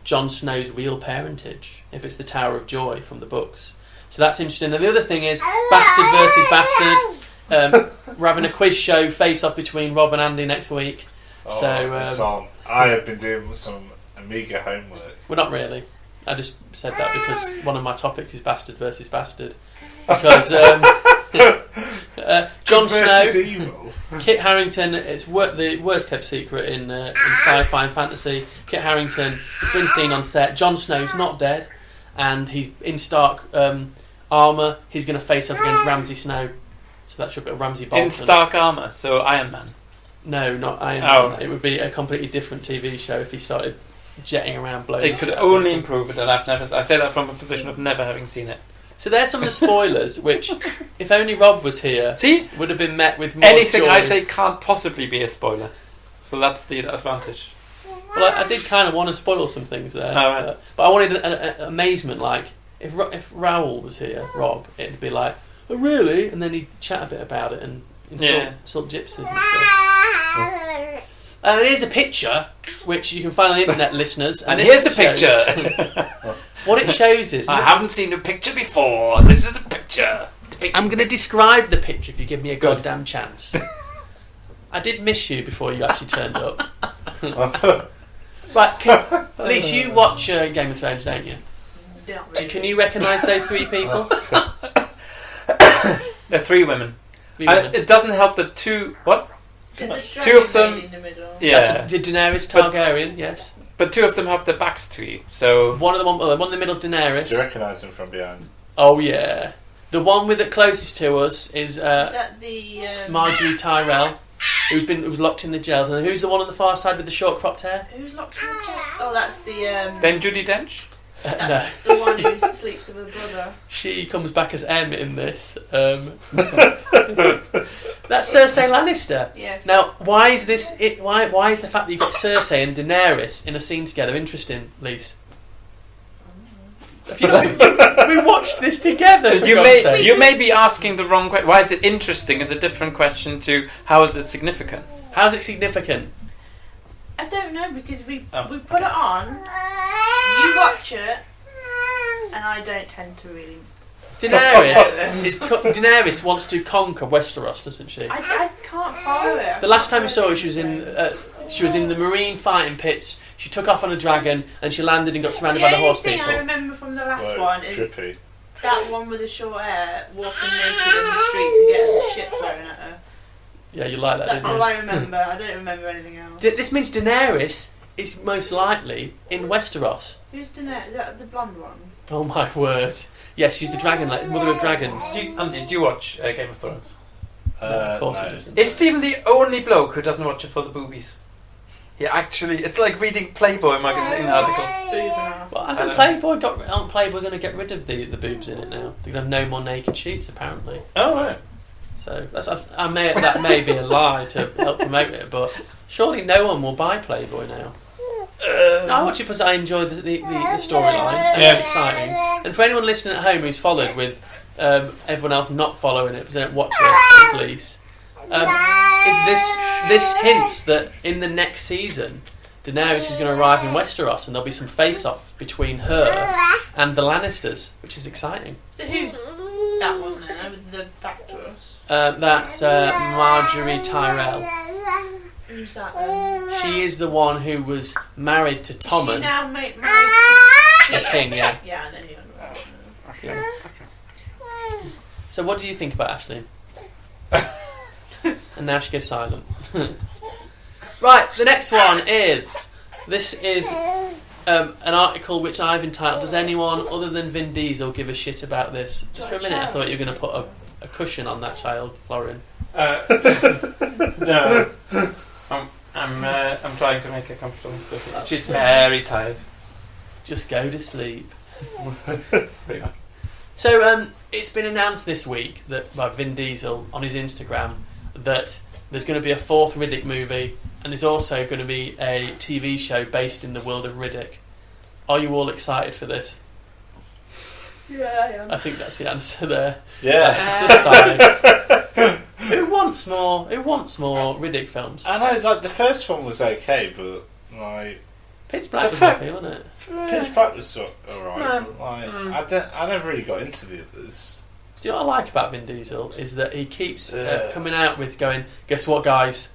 Speaker 1: Jon Snow's real parentage, if it's the Tower of Joy from the books. So that's interesting. And the other thing is Bastard versus Bastard. We're having a quiz show face-off between Rob and Andy next week.
Speaker 3: Oh,
Speaker 1: So,
Speaker 3: it's on. I have been doing some Amiga homework.
Speaker 1: Well, not really. I just said that because one of my topics is bastard versus bastard. Because Jon Snow,
Speaker 3: evil.
Speaker 1: Kit Harington, it's the worst kept secret in sci-fi and fantasy. Kit Harington has been seen on set. Jon Snow's not dead, and he's in Stark armour. He's going to face off against Ramsay Snow. So that's a bit of Ramsay Bolton.
Speaker 4: In Stark armour, so Iron Man.
Speaker 1: No, not Iron
Speaker 4: Oh.
Speaker 1: Man. It would be a completely different TV show if he started jetting around blowing.
Speaker 4: It could only improve it, and I say that from a position of never having seen it.
Speaker 1: So there's some of the spoilers, which, if only Rob was here,
Speaker 4: See?
Speaker 1: would have been met with more
Speaker 4: Anything
Speaker 1: joy.
Speaker 4: I say can't possibly be a spoiler. So that's the advantage.
Speaker 1: Well, I did kind of want to spoil some things there,
Speaker 4: right.
Speaker 1: but I wanted an amazement. Like if Raoul was here, Rob, it'd be like, "Oh, really?" And then he'd chat a bit about it and insult gypsies and stuff. Here's a picture, which you can find on the internet, listeners.
Speaker 4: And
Speaker 1: this
Speaker 4: here's a
Speaker 1: shows-
Speaker 4: picture.
Speaker 1: What it shows is...
Speaker 4: I haven't seen a picture before. This is a picture.
Speaker 1: I'm going to describe the picture if you give me a goddamn chance. I did miss you before you actually turned up. Right, Lise, you watch Game of Thrones, don't you?
Speaker 2: Not really.
Speaker 1: Can you recognise those three people?
Speaker 4: They're three women.
Speaker 1: Three women.
Speaker 4: It doesn't help that two... What?
Speaker 2: Is it the
Speaker 4: Two of
Speaker 2: dragon
Speaker 4: them-
Speaker 2: lady in the middle?
Speaker 4: Yeah.
Speaker 1: That's Daenerys Targaryen, yes.
Speaker 4: But two of them have their backs to you, so...
Speaker 1: One of in the middle's Daenerys.
Speaker 3: Do you recognise them from behind?
Speaker 1: Oh yeah. The one with it closest to us is
Speaker 2: Is that the
Speaker 1: Marjorie Tyrell, who was locked in the jails. And who's the one on the far side with the short cropped hair?
Speaker 2: Who's locked in the jail? Oh, that's the
Speaker 4: Then Judi Dench?
Speaker 1: No.
Speaker 2: that's the one who sleeps with her brother.
Speaker 1: She comes back as M in this. That's Cersei Lannister.
Speaker 2: Yes.
Speaker 1: Now, why is this? Why is the fact that you've got Cersei and Daenerys in a scene together interesting, Lise? If you know, we watched this together. For God's sake.
Speaker 4: You may be asking the wrong question. Why is it interesting is a different question to how is it significant?
Speaker 1: How's it significant?
Speaker 2: I don't know because we put it on, you watch it, and I don't tend to really.
Speaker 1: Daenerys wants to conquer Westeros, doesn't she?
Speaker 2: I can't follow it.
Speaker 1: The last time we saw her, she was in the marine fighting pits. She took off on a dragon and she landed and got surrounded by the horse
Speaker 2: The only
Speaker 1: people.
Speaker 2: thing I remember from the last
Speaker 3: Like,
Speaker 2: one is
Speaker 3: trippy.
Speaker 2: that one with the short hair walking naked in the streets and getting the shit thrown at her.
Speaker 1: Yeah, you like that,
Speaker 2: That's
Speaker 1: didn't
Speaker 2: all
Speaker 1: you?
Speaker 2: I remember. I don't remember anything else.
Speaker 1: This means Daenerys is most likely in Westeros.
Speaker 2: Who's Daenerys? Is that the blonde one?
Speaker 1: Oh my word. Yes, she's the dragon, mother of dragons.
Speaker 4: Did you watch Game of Thrones?
Speaker 1: Of course
Speaker 3: no.
Speaker 1: it doesn't.
Speaker 4: Is Stephen the only bloke who doesn't watch it for the boobies? Yeah, actually, it's like reading Playboy magazine articles.
Speaker 1: Well, aren't Playboy going to get rid of the boobs in it now? They're going to have no more naked sheets, apparently.
Speaker 4: Oh, right.
Speaker 1: So that may be a lie to help promote it, but surely no one will buy Playboy now. No, I watch it because I enjoy the storyline and it's exciting. And for anyone listening at home who's followed with everyone else not following it because they don't watch it, please, is this hints that in the next season Daenerys is going to arrive in Westeros and there'll be some face-off between her and the Lannisters, which is exciting.
Speaker 2: So who's that one there with the back to us?
Speaker 1: That's Marjorie Tyrell.
Speaker 2: Who's that then?
Speaker 1: She is the one who was married to
Speaker 2: Is she
Speaker 1: Tommen,
Speaker 2: now married
Speaker 1: the king, yeah.
Speaker 2: Yeah, I know you know.
Speaker 1: Yeah. So what do you think about Ashley? And now she goes silent. Right, the next one is... This is an article which I've entitled, Does anyone other than Vin Diesel give a shit about this? Just for a minute I thought you were going to put a cushion on that child, Florian.
Speaker 4: No. I'm trying to make her comfortable. So she's very tired.
Speaker 1: Just go to sleep.
Speaker 4: Pretty much.
Speaker 1: So it's been announced this week that by Vin Diesel on his Instagram that there's going to be a fourth Riddick movie and there's also going to be a TV show based in the world of Riddick. Are you all excited for this?
Speaker 2: Yeah, I am.
Speaker 1: I think that's the answer there.
Speaker 3: Yeah.
Speaker 1: That's just a sigh. Who wants more Riddick films?
Speaker 3: I know, like, the first one was okay, but, like...
Speaker 1: Pitch Black was happy, wasn't it?
Speaker 3: Pitch Black was alright,
Speaker 2: No.
Speaker 3: but, like, I never really got into the others.
Speaker 1: Do you know what I like about Vin Diesel is that he keeps coming out with going, guess what, guys?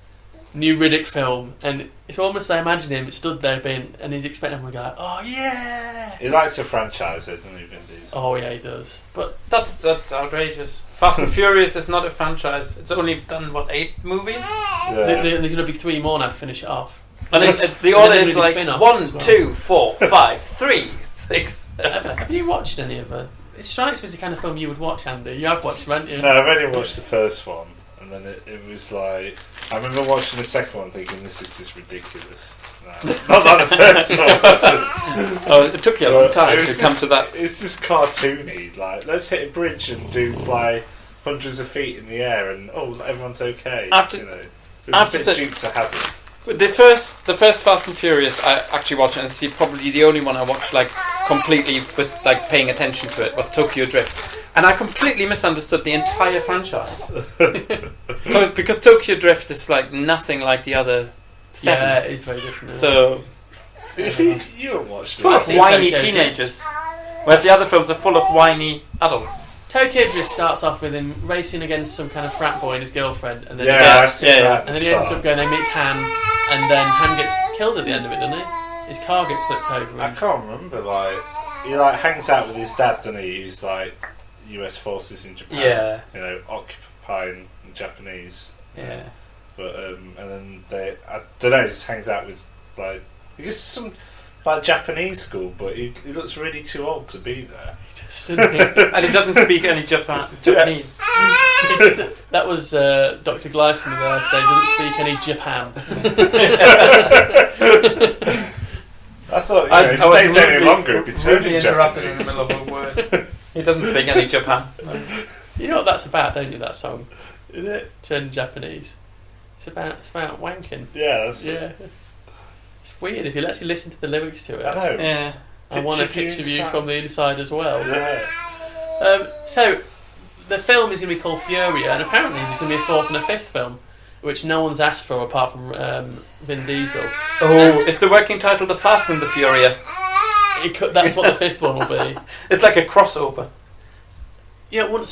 Speaker 1: new Riddick film, and it's almost I imagine him stood there and he's expecting everyone to go, "Oh yeah!"
Speaker 3: He likes to franchise it, doesn't he, Vin Diesel?
Speaker 1: Oh yeah, he does. But
Speaker 4: That's outrageous. Fast and Furious is not a franchise. It's only done 8 movies,
Speaker 3: Yeah.
Speaker 1: there's going to be 3 more now to finish it off.
Speaker 4: and the order is like
Speaker 1: spin-offs
Speaker 4: 1,
Speaker 1: as well.
Speaker 4: 2, 4, 5, 3, 6.
Speaker 1: Have you watched any of it? It strikes me as the kind of film you would watch, Andy. You have watched, haven't you?
Speaker 3: No, I've only watched the first one, and then it was like... I remember watching the second one thinking, this is just ridiculous. No, not like the first one.
Speaker 4: Oh, it took you a long time to come to that.
Speaker 3: It's just cartoony. Like, let's hit a bridge and fly hundreds of feet in the air, and everyone's okay.
Speaker 4: After-
Speaker 3: you know, it was
Speaker 4: after
Speaker 3: a
Speaker 4: the-
Speaker 3: bit Dukes of Hazzard.
Speaker 4: The first Fast and Furious I actually watched, and it's probably the only one I watched like completely with like paying attention to it, was Tokyo Drift, and I completely misunderstood the entire franchise. Because Tokyo Drift is like nothing like the other 7.
Speaker 1: Yeah, it's very different.
Speaker 4: So
Speaker 3: If you haven't watched
Speaker 4: full
Speaker 3: it,
Speaker 4: of
Speaker 1: seen
Speaker 4: whiny
Speaker 1: Tokyo
Speaker 4: teenagers, whereas the other films are full of whiny adults.
Speaker 1: Tokyo Drift starts off with him racing against some kind of frat boy and his girlfriend, and then
Speaker 3: I've seen
Speaker 4: yeah,
Speaker 3: that.
Speaker 1: and then he ends up going. They meets Han, and then Han gets killed at the end of it, doesn't he? His car gets flipped over.
Speaker 3: I can't remember. Like, he like hangs out with his dad, doesn't he? Who's like U.S. forces in Japan.
Speaker 4: Yeah.
Speaker 3: You know, occupying the Japanese.
Speaker 4: Yeah.
Speaker 3: But and then I don't know. Just hangs out with like he goes to some like Japanese school, but he looks really too old to be there.
Speaker 4: And he doesn't speak any Japanese.
Speaker 1: That was Dr. Gleason there saying he doesn't speak any Japan.
Speaker 3: I thought
Speaker 4: I
Speaker 3: he stays any
Speaker 4: rudely-
Speaker 3: longer. It'd be
Speaker 4: rudely
Speaker 3: turning
Speaker 4: interrupted in the
Speaker 3: Japanese.
Speaker 4: middle of a word. He doesn't speak any Japan.
Speaker 1: You know what that's about, don't you? That song,
Speaker 3: Is it?
Speaker 1: Turn Japanese. It's about wanking.
Speaker 3: Yeah, that's
Speaker 1: Yeah. It's weird if you actually listen to the lyrics to it.
Speaker 3: I know.
Speaker 4: Yeah.
Speaker 1: I want a
Speaker 3: Picture
Speaker 1: picture
Speaker 3: view
Speaker 1: of you
Speaker 3: inside.
Speaker 1: from the inside as well.
Speaker 3: Yeah.
Speaker 1: So, the film is going to be called Furia, and apparently there's going to be a 4th and a 5th film, which no one's asked for apart from Vin Diesel.
Speaker 4: Oh, is the working title The Fast and the Furia?
Speaker 1: That's what the 5th one will be.
Speaker 4: It's like a crossover.
Speaker 1: You know,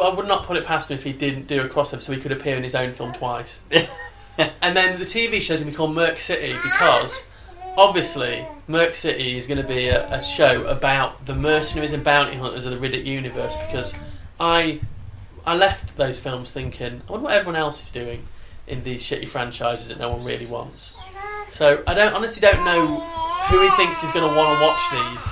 Speaker 1: I would not put it past him if he didn't do a crossover so he could appear in his own film twice. And then the TV show is going to be called Merc City because, obviously, Merc City is going to be a show about the mercenaries and bounty hunters of the Riddick universe because I left those films thinking, I wonder what everyone else is doing in these shitty franchises that no one really wants. So I honestly don't know who he thinks is going to want to watch these.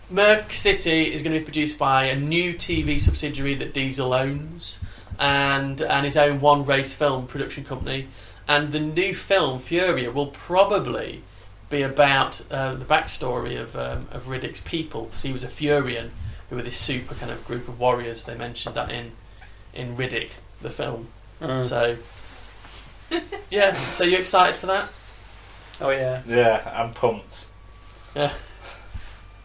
Speaker 1: Merc City is going to be produced by a new TV subsidiary that Diesel owns and his own One Race film production company. And the new film, Furia, will probably be about the backstory of Riddick's people. So he was a Furian, who were this super kind of group of warriors. They mentioned that in Riddick, the film. So, yeah. So you excited for that?
Speaker 4: Oh yeah.
Speaker 3: Yeah, I'm pumped.
Speaker 1: Yeah.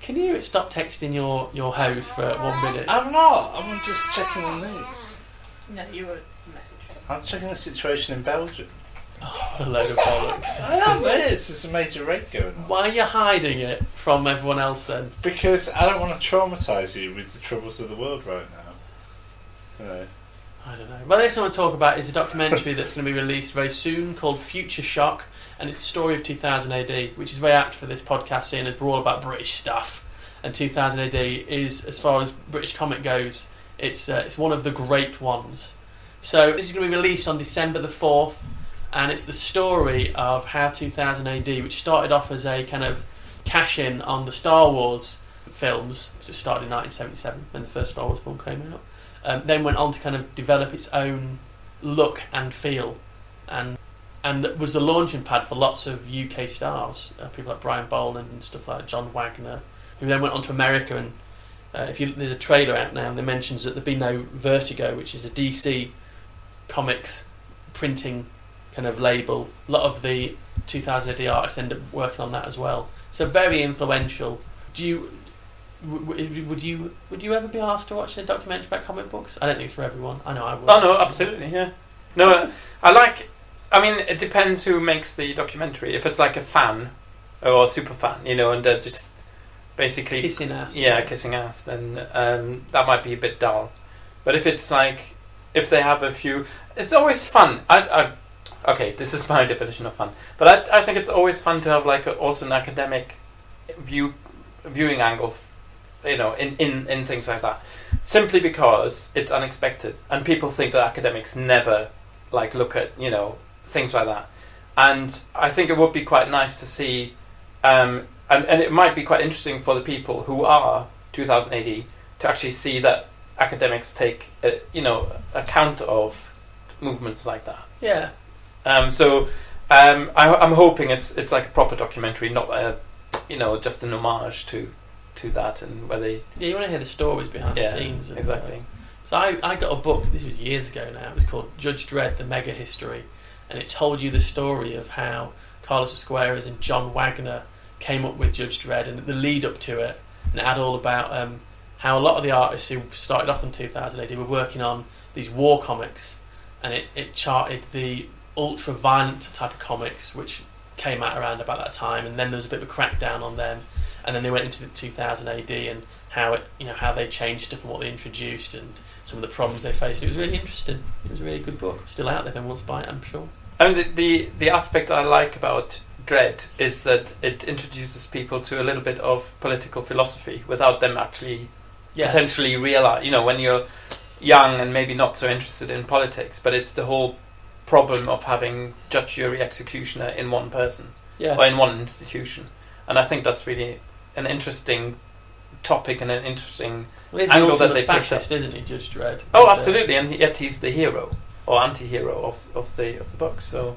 Speaker 1: Can you stop texting your host for 1 minute?
Speaker 3: I'm not. I'm just checking the news.
Speaker 2: No, you were message.
Speaker 3: I'm checking the situation in Belgium.
Speaker 1: A load of bollocks.
Speaker 3: I am. There's a major raid going on.
Speaker 1: Why are you hiding it from everyone else then?
Speaker 3: Because I don't want to traumatise you with the troubles of the world right now. You know.
Speaker 1: I don't know. Well, the next one I talk about is a documentary that's going to be released very soon called Future Shock, and it's the story of 2000 AD, which is very apt for this podcast, seeing as we're all about British stuff. And 2000 AD is, as far as British comic goes, it's one of the great ones. So this is going to be released on December the 4th, and it's the story of how 2000 AD, which started off as a kind of cash-in on the Star Wars films, so it started in 1977 when the first Star Wars film came out, then went on to kind of develop its own look and feel, and was the launching pad for lots of UK stars, people like Brian Boland and stuff like John Wagner, who then went on to America. And there's a trailer out now that mentions that there'd be no Vertigo, which is a DC Comics printing kind of label. A lot of the 2000 AD artists end up working on that as well. So very influential. Would you ever be asked to watch a documentary about comic books? I don't think it's for everyone. I know I would.
Speaker 4: Oh no, absolutely, yeah. No, I mean, it depends who makes the documentary. If it's like a fan or a super fan, and they're just basically
Speaker 1: kissing ass.
Speaker 4: Yeah, kissing ass. Then that might be a bit dull. But if it's like, if they have a few, it's always fun. okay, this is my definition of fun. But I think it's always fun to have like also an academic viewing angle, in things like that. Simply because it's unexpected, and people think that academics never like look at things like that. And I think it would be quite nice to see, and it might be quite interesting for the people who are 2000 AD to actually see that academics take account of movements like that.
Speaker 1: Yeah.
Speaker 4: So I'm hoping it's like a proper documentary, not just an homage to that, and where they
Speaker 1: you want to hear the stories behind the scenes. And,
Speaker 4: exactly.
Speaker 1: So I got a book. This was years ago now. It was called Judge Dredd: The Mega History, and it told you the story of how Carlos Esquerras and John Wagner came up with Judge Dredd and the lead up to it, and it had all about how a lot of the artists who started off in 2000 AD were working on these war comics, and it charted the ultra-violent type of comics which came out around about that time, and then there was a bit of a crackdown on them, and then they went into the 2000 AD and how how they changed stuff and what they introduced and some of the problems they faced. It was really interesting. It was a really good book. Still out there if anyone wants to buy it, I'm sure.
Speaker 4: I mean, the aspect I like about Dredd is that it introduces people to a little bit of political philosophy without them actually potentially realize, when you're young and maybe not so interested in politics, but it's the whole problem of having judge, jury, executioner in one person or in one institution. And I think that's really an interesting topic and an interesting angle that they picked up.
Speaker 1: Isn't he, Judge Dredd?
Speaker 4: Oh, absolutely, and yet he's the hero or anti-hero of the book. So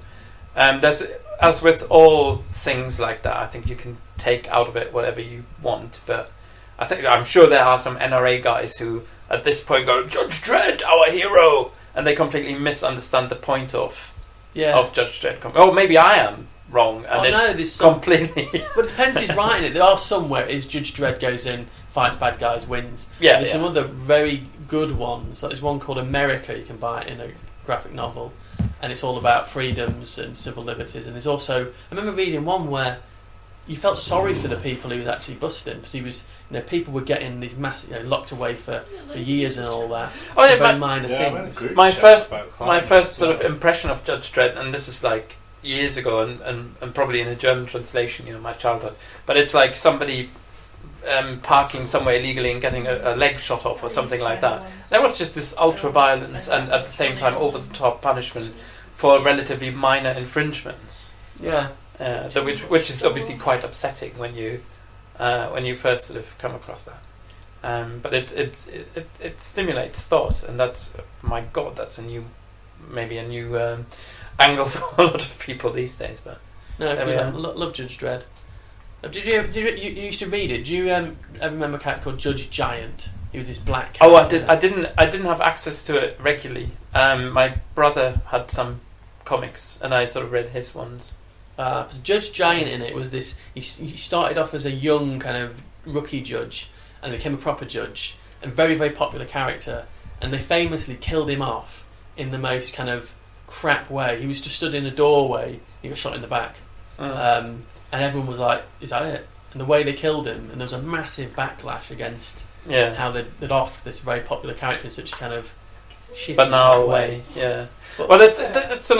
Speaker 4: there's, as with all things like that, I think you can take out of it whatever you want, but I'm sure there are some NRA guys who at this point go, Judge Dredd, our hero, and they completely misunderstand the point of Judge Dredd. Oh, maybe I am wrong, and it's completely.
Speaker 1: But it depends who's writing it. There are some where it is Judge Dredd goes in, fights bad guys, wins.
Speaker 4: Yeah,
Speaker 1: there's some other very good ones. Like there's one called America. You can buy it in a graphic novel, and it's all about freedoms and civil liberties. And there's also, I remember reading one where you felt sorry for the people he was actually busting, because he was, people were getting these massive, locked away for years and all that.
Speaker 4: Oh yeah,
Speaker 1: very minor things.
Speaker 4: My first sort of impression of Judge Dredd, and this is like years ago, and probably in a German translation, my childhood. But it's like somebody parking somewhere illegally and getting a leg shot off or something like that. There was just this ultra violence and at the same time over the top punishment for relatively minor infringements.
Speaker 1: Yeah.
Speaker 4: Which is obviously quite upsetting when you first sort of come across that. But it stimulates thought, and that's, my God, that's a new angle for a lot of people these days. But
Speaker 1: no, love Judge Dredd. Did you used to read it? Do you ever remember a character called Judge Giant? He was this black character.
Speaker 4: Oh, I did. I didn't have access to it regularly. My brother had some comics, and I sort of read his ones.
Speaker 1: Judge Giant in it was this. He started off as a young kind of rookie judge, and became a proper judge, and very, very popular character. And they famously killed him off in the most kind of crap way. He was just stood in a doorway. He got shot in the back, and everyone was like, "Is that it?" And the way they killed him, and there was a massive backlash against how they'd offed this very popular character in such a kind of shitty
Speaker 4: banal
Speaker 1: way.
Speaker 4: Yeah. Well, it's a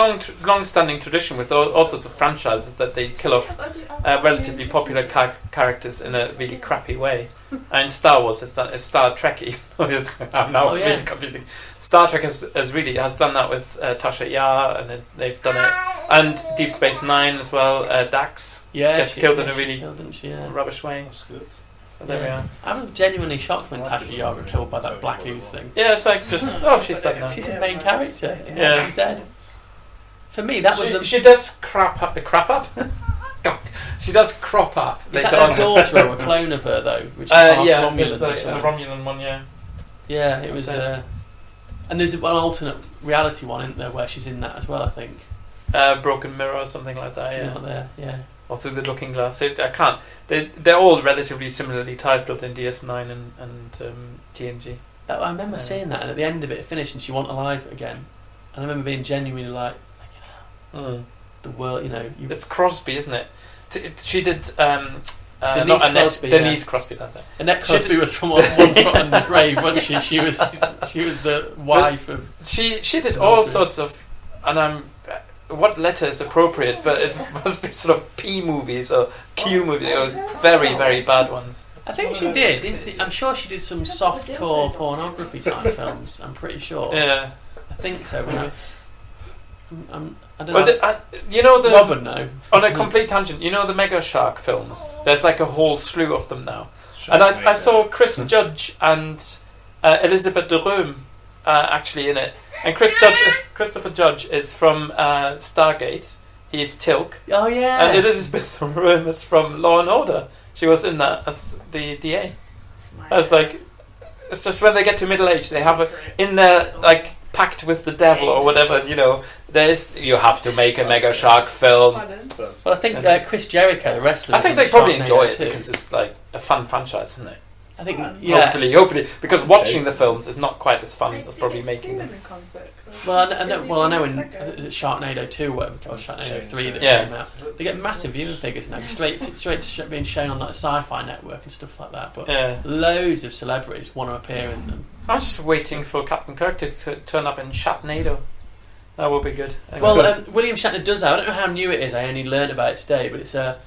Speaker 4: long-standing tradition with all sorts of franchises that they kill off relatively popular characters in a really crappy way. And Star Wars has done, Star Trek, I'm now really confusing. Star Trek has done that with Tasha Yar, and they've done it, and Deep Space Nine as well. Dax gets killed in a really rubbish way. That's good. But there we are.
Speaker 1: I was genuinely shocked when Tasha Yar got killed by that black ooze thing.
Speaker 4: Yeah, it's like just she's dead now.
Speaker 1: She's the main character.
Speaker 4: Yeah,
Speaker 1: she's dead. For me, that was
Speaker 4: she does crap up. God, she does crop up.
Speaker 1: Is that her daughter or a clone of her though? Which is Romulan.
Speaker 4: The Romulan one.
Speaker 1: Yeah, it was. And there's an alternate reality one, isn't there, where she's in that as well? I think.
Speaker 4: Broken Mirror or something like that.
Speaker 1: She's not there. Yeah.
Speaker 4: Or Through the Looking Glass. I can't. They're all relatively similarly titled in DS9 and TNG.
Speaker 1: I remember seeing that, and at the end of it, finished, and she wasn't alive again. And I remember being genuinely like the world,
Speaker 4: It's Crosby, isn't it? She did.
Speaker 1: Denise Crosby.
Speaker 4: Denise Crosby, that's it.
Speaker 1: Annette Crosby was from one foot on the grave, wasn't she? She was the wife of.
Speaker 4: She did all sorts of, and what letter is appropriate, but it must be sort of P movies or Q movies, very, very bad ones.
Speaker 1: I think she did. I'm sure she did some softcore pornography type films. I'm pretty sure.
Speaker 4: Yeah,
Speaker 1: I think so. When I don't
Speaker 4: well,
Speaker 1: know.
Speaker 4: you know the
Speaker 1: Rob would know.
Speaker 4: On a complete tangent, you know the Mega Shark films. There's like a whole slew of them now. And I saw Chris Judge and Elizabeth de Rome actually in it. And Christopher Judge is from Stargate. He's Tilk.
Speaker 1: Oh yeah.
Speaker 4: And Elizabeth de Rome is from Law and Order. She was in that as the DA. I was like, it's just when they get to middle age, they have in their like pact with the devil or whatever. You know, you have to make a Mega Shark film.
Speaker 1: Well, I think Chris Jericho, the wrestler.
Speaker 4: I think they probably enjoy it because it's like a fun franchise, isn't it?
Speaker 1: I think, yeah.
Speaker 4: Hopefully, because watching the films is not quite as fun as probably making them.
Speaker 1: Well, I know in is it Sharknado 2 or whatever, or Sharknado 3 that came out, they get massive viewing figures now, straight to being shown on that Sci-Fi Network and stuff like that. But loads of celebrities want to appear in them.
Speaker 4: I'm just waiting for Captain Kirk to turn up in Sharknado. That will be good.
Speaker 1: Well, William Shatner does that. I don't know how new it is. I only learned about it today, but it's a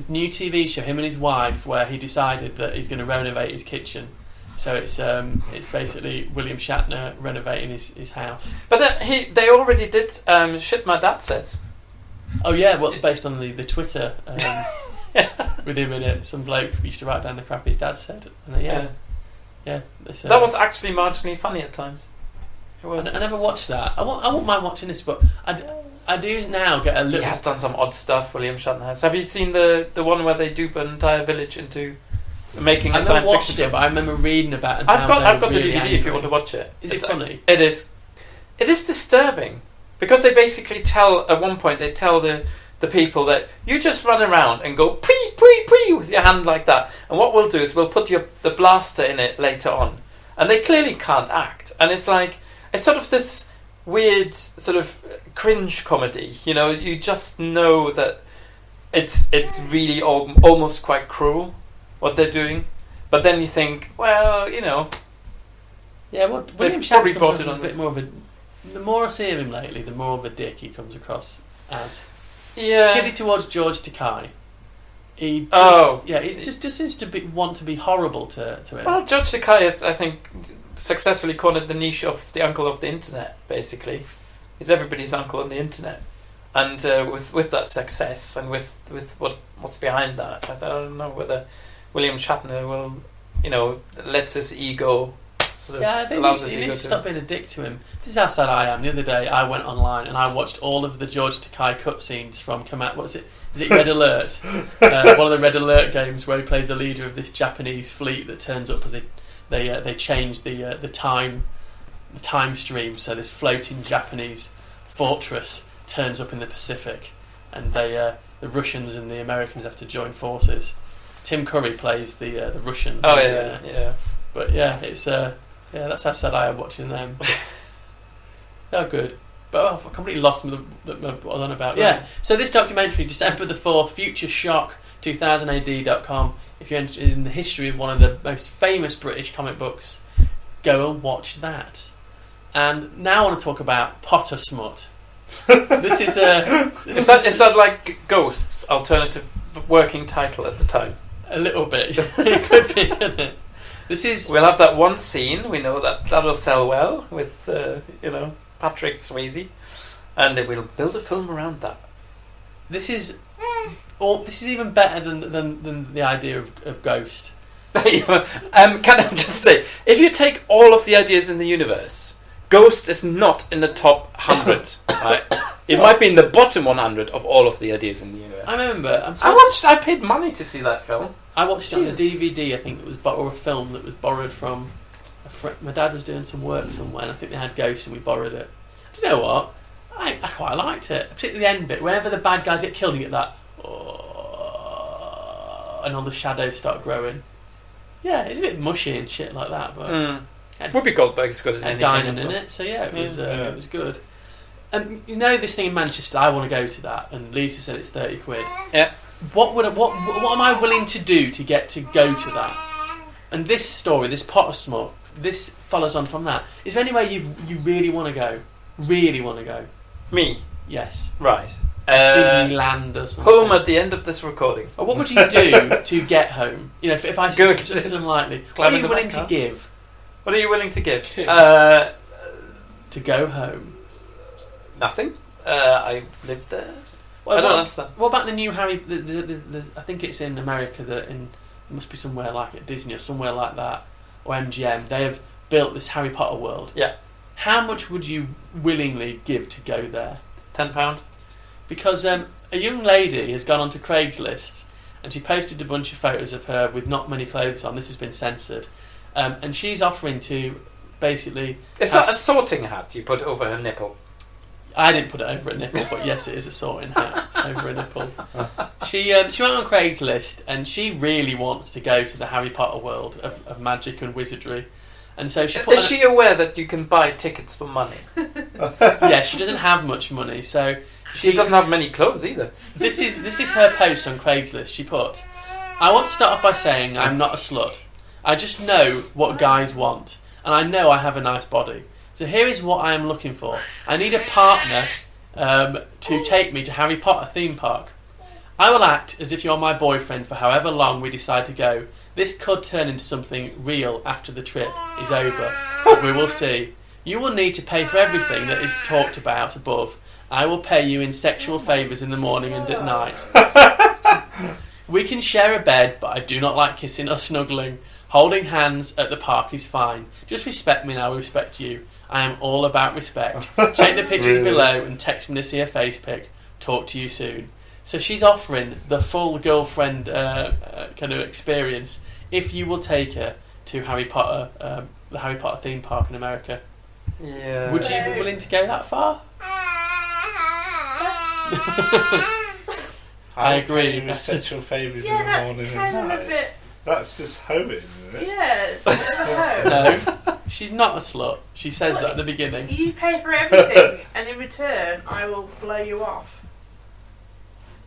Speaker 1: new TV show, him and his wife, where he decided that he's going to renovate his kitchen. So it's basically William Shatner renovating his house.
Speaker 4: But they already did Shit My Dad Says.
Speaker 1: Oh yeah, well, based on the Twitter with him in it. Some bloke used to write down the crap his dad said. And yeah.
Speaker 4: That was actually marginally funny at times. It was.
Speaker 1: I never watched that. I won't mind watching this, but I do now get a little...
Speaker 4: He has done some odd stuff, William Shatner has. Have you seen the one where they dupe an entire village into making a science fiction film?
Speaker 1: But I remember reading about it.
Speaker 4: I've got the DVD if you want to watch it.
Speaker 1: Is it funny?
Speaker 4: It is. It is disturbing because they basically at one point they tell the people that you just run around and go pee pee pee with your hand like that, and what we'll do is we'll put the blaster in it later on, and they clearly can't act, and it's sort of this weird sort of cringe comedy, you know. You just know that it's really almost quite cruel what they're doing, but then you think, well, you know,
Speaker 1: yeah. Well, William Shatner comes across as a bit more of a. The more I see of him lately, the more of a dick he comes across as.
Speaker 4: Yeah,
Speaker 1: particularly towards George Takei. He just seems to want to be horrible to him.
Speaker 4: Well, George Takei has, I think, successfully cornered the niche of the uncle of the internet. Basically, he's everybody's uncle on the internet, and with that success and with what's behind that, I don't know whether William Shatner will, you know, lets his ego.
Speaker 1: I think he needs to stop being a dick to him. This is how sad I am. The other day, I went online and I watched all of the George Takei cutscenes from What is it? Is it Red Alert? One of the Red Alert games where he plays the leader of this Japanese fleet that turns up as they change the time stream. So this floating Japanese fortress turns up in the Pacific, and the Russians and the Americans have to join forces. Tim Curry plays the Russian.
Speaker 4: Oh yeah.
Speaker 1: But yeah, it's that's how sad I am watching them. They're good. But I completely lost what I was on about. Yeah, so this documentary, December the 4th, futureshock2000ad.com. If you're interested in the history of one of the most famous British comic books, go and watch that. And now I want to talk about Potter Smut. This is is
Speaker 4: that like Ghosts' alternative working title at the time?
Speaker 1: A little bit. It could be, couldn't it? We'll
Speaker 4: have that one scene. We know that'll sell well with Patrick Swayze, and they will build a film around that.
Speaker 1: This is even better than the idea of Ghost.
Speaker 4: Can I just say, if you take all of the ideas in the universe, Ghost is not in the top 100. Right? It might be in the bottom 100 of all of the ideas in the universe.
Speaker 1: I remember.
Speaker 4: I paid money to see that film.
Speaker 1: I watched it on a DVD. I think it was or a film that was borrowed from a friend. My dad was doing some work somewhere, and I think they had Ghost, and we borrowed it. Do you know what? I quite liked it, particularly the end bit. Whenever the bad guys get killed, you get that, and all the shadows start growing. Yeah, it's a bit mushy and shit like that, but
Speaker 4: Whoopi Goldberg's good at anything.
Speaker 1: Diamond in it, so yeah, it was good. And you know this thing in Manchester, I want to go to that, and Lisa said it's £30.
Speaker 4: Yeah.
Speaker 1: What am I willing to do to get to go to that? And this story, this Potter Smut, this follows on from that. Is there anywhere you really want to go? Really want to go?
Speaker 4: Me?
Speaker 1: Yes.
Speaker 4: Right.
Speaker 1: Disneyland or something.
Speaker 4: Home at the end of this recording.
Speaker 1: Or what would you do to get home? You know, if I
Speaker 4: Go-
Speaker 1: said just unlikely, what
Speaker 4: Climb
Speaker 1: are
Speaker 4: in
Speaker 1: you
Speaker 4: the
Speaker 1: willing
Speaker 4: back
Speaker 1: to
Speaker 4: car.
Speaker 1: give
Speaker 4: What are you willing to give?
Speaker 1: to go home?
Speaker 4: Nothing. I lived there.
Speaker 1: Well,
Speaker 4: I don't
Speaker 1: what-
Speaker 4: understand.
Speaker 1: What about the new Harry? There's, I think it's in America that it must be somewhere like at Disney or somewhere like that, or MGM. They have built this Harry Potter world.
Speaker 4: Yeah.
Speaker 1: How much would you willingly give to go there?
Speaker 4: £10.
Speaker 1: Because a young lady has gone onto Craigslist and she posted a bunch of photos of her with not many clothes on. This has been censored, and she's offering to basically.
Speaker 4: Is that a sorting hat you put over her nipple?
Speaker 1: I didn't put it over a nipple, but yes, it is a sorting hat over a nipple. She went on Craigslist and she really wants to go to the Harry Potter world of magic and wizardry, and so she put.
Speaker 4: Is she aware that you can buy tickets for money?
Speaker 1: Yeah, she doesn't have much money, so
Speaker 4: She doesn't have many clothes either.
Speaker 1: This is her post on Craigslist. She put, "I want to start off by saying I'm not a slut. I just know what guys want, and I know I have a nice body. So here is what I am looking for. I need a partner to take me to Harry Potter theme park. I will act as if you're my boyfriend for however long we decide to go. This could turn into something real after the trip is over, but we will see. You will need to pay for everything that is talked about above. I will pay you in sexual favours in the morning and at night. We can share a bed, but I do not like kissing or snuggling. Holding hands at the park is fine. Just respect me and I will respect you. I am all about respect. Check the pictures below and text me to see a face pic. Talk to you soon." So she's offering the full girlfriend kind of experience if you will take her to Harry Potter, the Harry Potter theme park in America.
Speaker 4: Yeah.
Speaker 1: Would you be willing to go that far? I agree.
Speaker 3: With sexual favours in
Speaker 2: Yeah,
Speaker 3: the
Speaker 2: that's
Speaker 3: morning and
Speaker 2: kind of
Speaker 3: night.
Speaker 2: a bit.
Speaker 3: That's just hoeing, isn't it?
Speaker 2: Yeah, it's a bit of a hoe.
Speaker 1: No, she's not a slut. She says that at the beginning.
Speaker 2: You pay for everything, and in return, I will blow you off.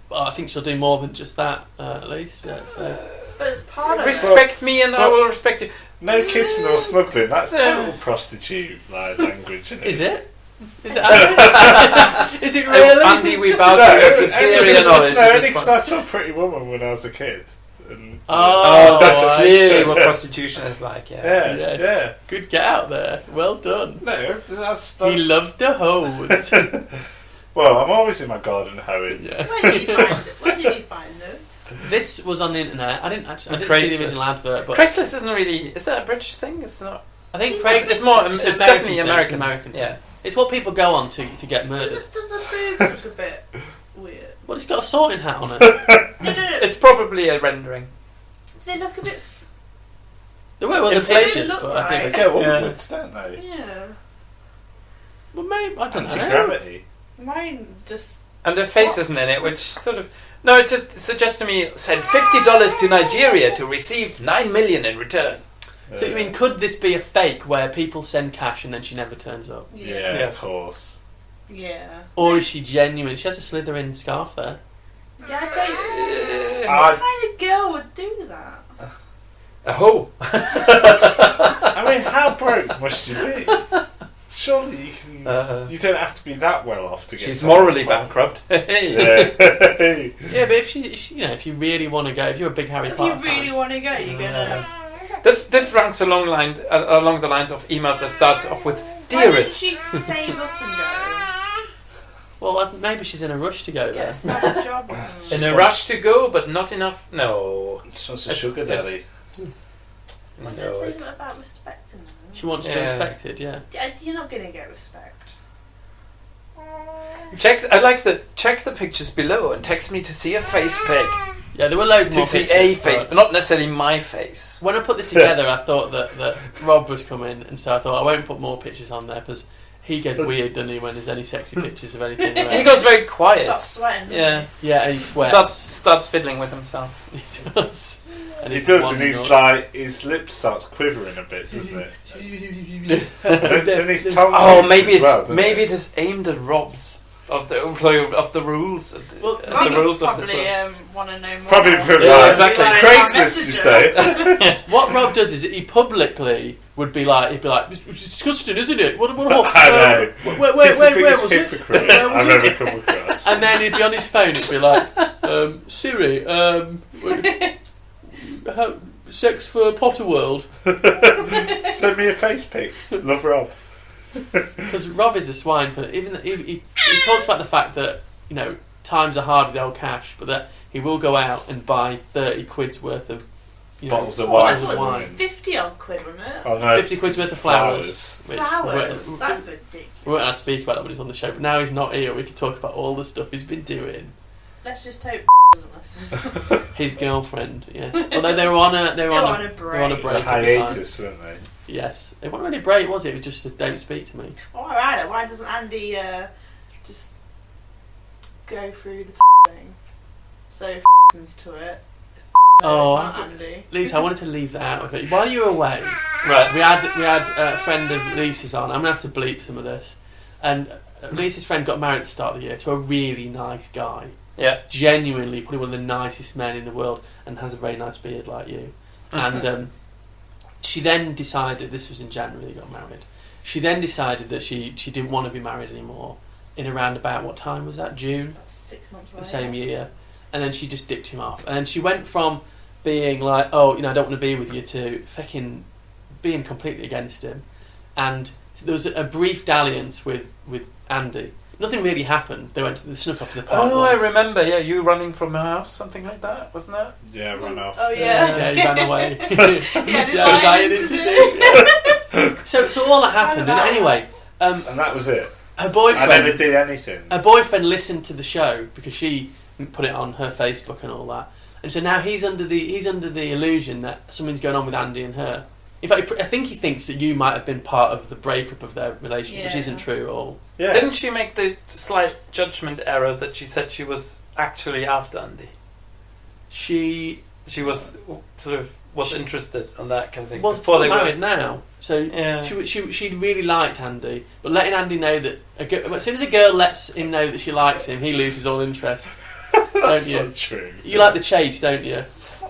Speaker 1: Well, I think she'll do more than just that, at least. Yeah, so.
Speaker 2: But it's part of it.
Speaker 4: Respect me and I will respect you.
Speaker 3: No kissing or snuggling. That's total prostitute like language, isn't it?
Speaker 1: Is it? Is it? Is it really?
Speaker 4: Andy, we bow to your superior knowledge.
Speaker 3: No,
Speaker 4: at
Speaker 3: only
Speaker 4: this
Speaker 3: because
Speaker 4: point.
Speaker 3: I saw Pretty Woman when I was a kid. And,
Speaker 1: Oh,
Speaker 4: That's
Speaker 1: I
Speaker 4: clearly
Speaker 1: see.
Speaker 4: what prostitution is like, yeah.
Speaker 3: yeah,
Speaker 1: Yes.
Speaker 3: yeah.
Speaker 1: Good get out there. Well done.
Speaker 3: No, that's
Speaker 1: He loves the hose.
Speaker 3: Well, I'm always in my garden hoeing.
Speaker 1: Yeah.
Speaker 2: Where did you find those?
Speaker 1: This was on the internet. I didn't
Speaker 4: On
Speaker 1: see the
Speaker 4: Craigslist.
Speaker 1: original advert, but
Speaker 4: Craigslist isn't really... Is that a British thing? It's not...
Speaker 1: I think
Speaker 2: It's
Speaker 1: Craigslist.
Speaker 4: It's more...
Speaker 1: It's
Speaker 4: It's,
Speaker 1: an
Speaker 4: definitely
Speaker 1: thing,
Speaker 4: American.
Speaker 1: It's American.
Speaker 4: Yeah.
Speaker 1: It's what people go on to get murdered.
Speaker 2: Does the food look a bit weird?
Speaker 1: Well, it's got a sorting hat on it.
Speaker 2: No.
Speaker 4: It's probably a rendering.
Speaker 2: Does it look a bit?
Speaker 1: There were other
Speaker 4: Inflation.
Speaker 1: pictures, but I
Speaker 3: They
Speaker 1: didn't.
Speaker 3: go
Speaker 4: Yeah.
Speaker 3: upwards, don't they?
Speaker 2: Yeah.
Speaker 1: Well, maybe I don't know.
Speaker 3: Anti-gravity.
Speaker 2: Mine just.
Speaker 4: And their face isn't in it, which sort of... No, it suggests to me, send $50 to Nigeria to receive $9 million in return.
Speaker 1: So you mean, could this be a fake where people send cash and then she never turns up?
Speaker 3: Yeah,
Speaker 4: Yes.
Speaker 3: of course.
Speaker 2: Yeah.
Speaker 1: Or is she genuine? She has a Slytherin scarf there.
Speaker 2: Yeah, I don't.
Speaker 3: I-
Speaker 2: What kind of girl would do that?
Speaker 4: A hoe.
Speaker 3: I mean, how broke must you be? Surely you can. You don't have to be that well off to get.
Speaker 4: She's
Speaker 3: to
Speaker 4: morally
Speaker 3: that point.
Speaker 4: bankrupt. Hey.
Speaker 3: Yeah.
Speaker 1: Yeah, but if she you know, if you really want to go, if you're a big Harry
Speaker 2: If
Speaker 1: Potter
Speaker 2: you really
Speaker 1: fan,
Speaker 2: want to go, you're gonna.
Speaker 4: This ranks along the lines of emails that start off with
Speaker 2: Why didn't
Speaker 4: dearest.
Speaker 2: she save up and go?
Speaker 1: well, maybe she's in a rush to go
Speaker 2: Get
Speaker 1: there.
Speaker 2: a side job or something.
Speaker 4: In a rush to go, but not enough. No.
Speaker 3: Just wants a
Speaker 4: It's-
Speaker 3: sugar daddy.
Speaker 4: No,
Speaker 2: This
Speaker 4: it's,
Speaker 2: isn't about respecting them.
Speaker 1: She wants to be
Speaker 4: Yeah.
Speaker 1: respected. Yeah.
Speaker 2: You're not gonna get respect.
Speaker 4: check the pictures below and text me to see a face pic.
Speaker 1: Yeah, there were loads
Speaker 4: To
Speaker 1: more
Speaker 4: see
Speaker 1: pictures.
Speaker 4: a face,
Speaker 1: but
Speaker 4: but not necessarily my face.
Speaker 1: when I put this together, I thought that Rob was coming, and so I thought I won't put more pictures on there because he gets weird, doesn't he, when there's any sexy pictures of anything
Speaker 4: He
Speaker 1: around.
Speaker 4: goes very quiet.
Speaker 2: Stop sweating.
Speaker 4: Yeah.
Speaker 1: Yeah, and he sweats.
Speaker 4: Starts fiddling with himself.
Speaker 1: He does. And
Speaker 3: He
Speaker 1: he's
Speaker 3: does, and
Speaker 1: wandering
Speaker 3: he's
Speaker 1: on.
Speaker 3: like his lips starts quivering a bit, doesn't it? and then his tongue.
Speaker 4: Oh,
Speaker 3: moves
Speaker 4: maybe
Speaker 3: as well,
Speaker 4: it's
Speaker 3: doesn't
Speaker 4: maybe
Speaker 3: it?
Speaker 4: it is aimed at Rob's. of the rules.
Speaker 1: Well,
Speaker 4: The rules of this
Speaker 2: probably
Speaker 4: world.
Speaker 2: want to know more.
Speaker 3: Probably
Speaker 4: exactly.
Speaker 3: Craigslist, you say?
Speaker 1: What Rob does is he publicly would be like, he'd be like, it's disgusting, isn't it? What
Speaker 3: I know.
Speaker 1: Where
Speaker 3: He's the biggest
Speaker 1: was it?
Speaker 3: hypocrite
Speaker 1: Where was
Speaker 3: I've
Speaker 1: it?
Speaker 3: ever come across.
Speaker 1: And then he'd be on his phone, he'd be like, Siri, sex for Potter World.
Speaker 3: Send me a face pic. Love Rob.
Speaker 1: Because Rob is a swine for even he talks about the fact that times are hard with the old cash, but that he will go out and buy 30 quid's worth of
Speaker 3: Bottles of
Speaker 1: bottles
Speaker 3: wine.
Speaker 1: of wine.
Speaker 2: 50 odd quid, wasn't it?
Speaker 3: Oh, no.
Speaker 1: 50 quid's worth of flowers.
Speaker 2: Flowers? That's ridiculous.
Speaker 1: We won't have to speak about that when he's on the show, but now he's not here, we can talk about all the stuff he's been doing.
Speaker 2: Let's just hope doesn't listen.
Speaker 1: His girlfriend, yes. Although they were on a break.
Speaker 2: break.
Speaker 1: They were on a break.
Speaker 3: A
Speaker 1: at the time.
Speaker 3: hiatus, weren't they?
Speaker 1: Yes. It wasn't really a break, was it? It was just a don't speak to me.
Speaker 2: Alright, why doesn't Andy just go through the thing? So if listens to it.
Speaker 1: Oh,
Speaker 2: it's not Andy.
Speaker 1: Lisa, I wanted to leave that out of it. While you were away,
Speaker 4: Right.
Speaker 1: we had a friend of Lisa's on. I'm going to have to bleep some of this. And Lisa's friend got married at the start of the year to a really nice guy.
Speaker 4: Yeah.
Speaker 1: Genuinely, probably one of the nicest men in the world, and has a very nice beard like you. And she then decided, this was in January they got married, she then decided that she didn't want to be married anymore in around about, what time was that? June?
Speaker 2: 6 months
Speaker 1: The
Speaker 2: later.
Speaker 1: same year. And then she just dicked him off. And then she went from being like, oh, I don't want to be with you, to fucking being completely against him. And there was a brief dalliance with Andy. Nothing really happened. They snuck off to the park.
Speaker 4: Oh, I
Speaker 1: once.
Speaker 4: remember. Yeah, you running from her house, something like that, wasn't it?
Speaker 3: Yeah, run off.
Speaker 2: Oh, yeah.
Speaker 1: Yeah, he ran away.
Speaker 2: Yeah,
Speaker 1: was lying to do. So all that happened. And anyway,
Speaker 3: And that was it.
Speaker 1: her
Speaker 3: I
Speaker 1: boyfriend.
Speaker 3: never did anything.
Speaker 1: Her boyfriend listened to the show because she put it on her Facebook and all that, and so now he's under the illusion that something's going on with Andy and her. In fact, I think he thinks that you might have been part of the breakup of their relationship, which
Speaker 2: Yeah.
Speaker 1: isn't true at all.
Speaker 3: Yeah.
Speaker 4: Didn't she make the slight judgment error that she said she was actually after Andy?
Speaker 1: She
Speaker 4: She was sort of interested on that kind of thing
Speaker 1: was
Speaker 4: before they
Speaker 1: married
Speaker 4: were.
Speaker 1: now, so
Speaker 4: Yeah.
Speaker 1: she really liked Andy, but letting Andy know that as soon as a girl lets him know that she likes him, he loses all interest.
Speaker 3: That's
Speaker 1: don't you?
Speaker 3: not true.
Speaker 1: You like the chase, don't you?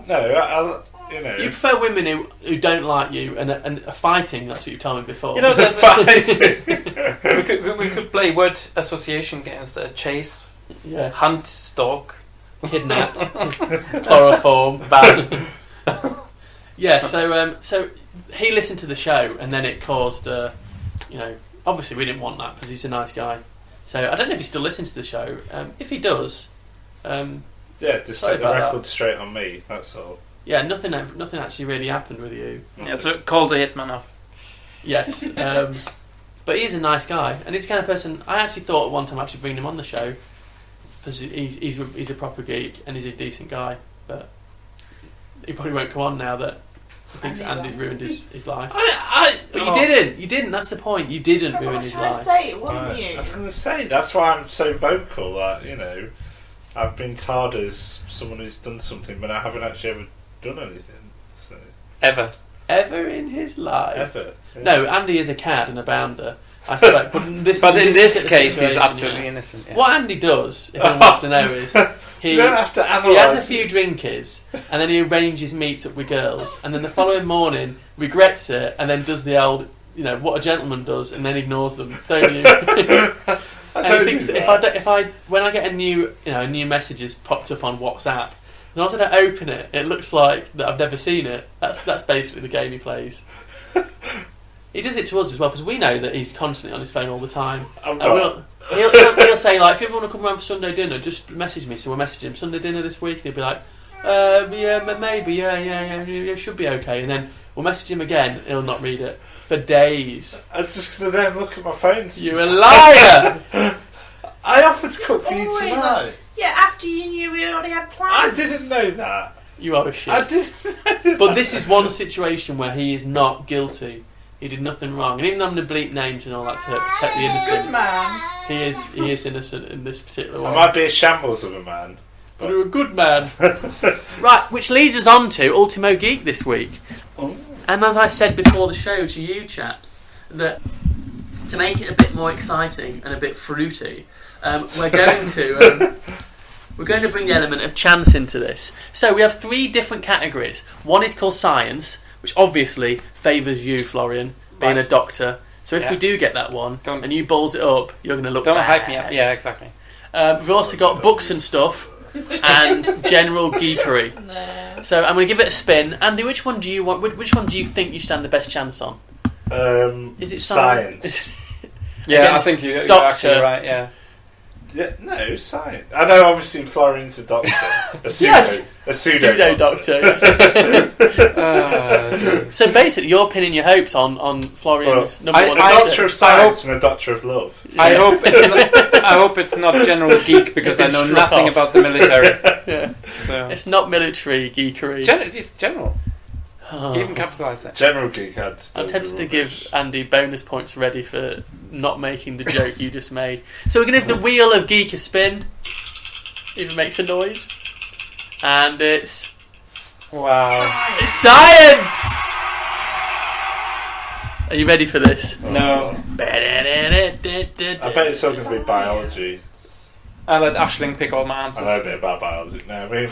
Speaker 3: No,
Speaker 1: You prefer women who don't like you and are fighting. That's what you told me before.
Speaker 4: You know, there's
Speaker 3: fighting.
Speaker 4: we could play word association games that chase,
Speaker 1: yes.
Speaker 4: hunt, stalk,
Speaker 1: Kidnap, chloroform, ban. Yeah, so he listened to the show, and then it caused, obviously we didn't want that because he's a nice guy. So I don't know if he still listens to the show. If he does,
Speaker 3: Yeah, just
Speaker 1: Sorry
Speaker 3: set the
Speaker 1: about
Speaker 3: record straight on me. That's all.
Speaker 1: yeah, nothing actually really happened with you.
Speaker 4: Yeah, so call the hitman off.
Speaker 1: Yes, but he's a nice guy, and he's the kind of person. I actually thought at one time actually bringing him on the show because he's a proper geek and he's a decent guy, but he probably won't come on now that he thinks Andy's ruined his life. But you didn't. That's the point. You didn't
Speaker 2: That's what
Speaker 1: ruin
Speaker 2: I was
Speaker 1: his
Speaker 2: trying to
Speaker 1: life.
Speaker 2: say. It wasn't
Speaker 3: Right.
Speaker 2: you.
Speaker 3: I was going to say, that's why I'm so vocal. I've been tarred as someone who's done something, but I haven't actually ever done anything. So.
Speaker 4: Ever.
Speaker 1: Ever in his life.
Speaker 3: Ever. Yeah.
Speaker 1: No, Andy is a cad and a bounder. I suspect, but in this
Speaker 4: case, he's
Speaker 1: situation,
Speaker 4: absolutely
Speaker 1: yeah.
Speaker 4: innocent. Yeah.
Speaker 1: What Andy does, if anyone wants to know, is he
Speaker 3: You don't have to analyse.
Speaker 1: he has a few drinkies, and then he arranges meets up with girls, and then the following morning regrets it, and then does the old, what a gentleman does, and then ignores them, don't you?
Speaker 3: I
Speaker 1: And
Speaker 3: don't
Speaker 1: he thinks
Speaker 3: do
Speaker 1: that
Speaker 3: that.
Speaker 1: if I when I get a new messages popped up on WhatsApp, and I was going to open it, it looks like that I've never seen it. That's basically the game he plays. He does it to us as well because we know that he's constantly on his phone all the time.
Speaker 3: I'm not.
Speaker 1: He'll say like, if you ever want to come around for Sunday dinner, just message me. So we'll message him Sunday dinner this week, and he'll be like, yeah, maybe, yeah, should be okay. And then we'll message him again. He'll not read it for days.
Speaker 3: It's just because I don't look at my phone.
Speaker 1: You're a liar.
Speaker 3: I offered to cook for you
Speaker 2: Always
Speaker 3: tonight.
Speaker 2: Yeah, after you knew we already had
Speaker 3: I
Speaker 2: plans.
Speaker 3: didn't know that.
Speaker 1: You are a shit.
Speaker 3: I didn't know
Speaker 1: But this is one situation where he is not guilty. He did nothing wrong, and even though I'm going to bleep names and all that to protect the innocent,
Speaker 2: Good man.
Speaker 1: he is innocent in this particular
Speaker 3: I
Speaker 1: one.
Speaker 3: might be a shambles of a man.
Speaker 1: But you're a good man. Right, which leads us on to Ultimo Geek this week.
Speaker 3: Oh.
Speaker 1: And as I said before the show to you chaps, that to make it a bit more exciting and a bit fruity, we're going to bring the element of chance into this. So we have 3 different categories. One is called science, which obviously favours you, Florian, being a doctor. So if we do get that one and you balls it up, you're going to look.
Speaker 4: Don't
Speaker 1: bad.
Speaker 4: hype me up. Yeah, exactly.
Speaker 1: We've also got books and stuff and general geekery.
Speaker 2: No.
Speaker 1: So I'm going to give it a spin. Andy, which one do you want? Which one do you think you stand the best chance on? Is it
Speaker 3: science?
Speaker 4: Yeah, I think you're actually right. Yeah.
Speaker 3: Yeah, no, science. I know, obviously, Florian's a doctor. A pseudo
Speaker 1: doctor. So basically, you're pinning your hopes on Florian's number one.
Speaker 3: A doctor of science and a doctor of love.
Speaker 4: Yeah. I hope it's not general geek because I know nothing about the military.
Speaker 1: Yeah.
Speaker 4: So.
Speaker 1: It's not military geekery.
Speaker 4: It's general. Even capitalise that.
Speaker 3: General geek
Speaker 1: I'm tempted to give Andy bonus points ready for not making the joke you just made. So we're going to give the wheel of geek a spin. Even makes a noise. And it's...
Speaker 4: Wow.
Speaker 1: It's science! Are you ready for this?
Speaker 4: No.
Speaker 3: I bet it's all going to be biology.
Speaker 4: I let Aisling pick all my answers.
Speaker 3: I know a bit about biology. No, I mean,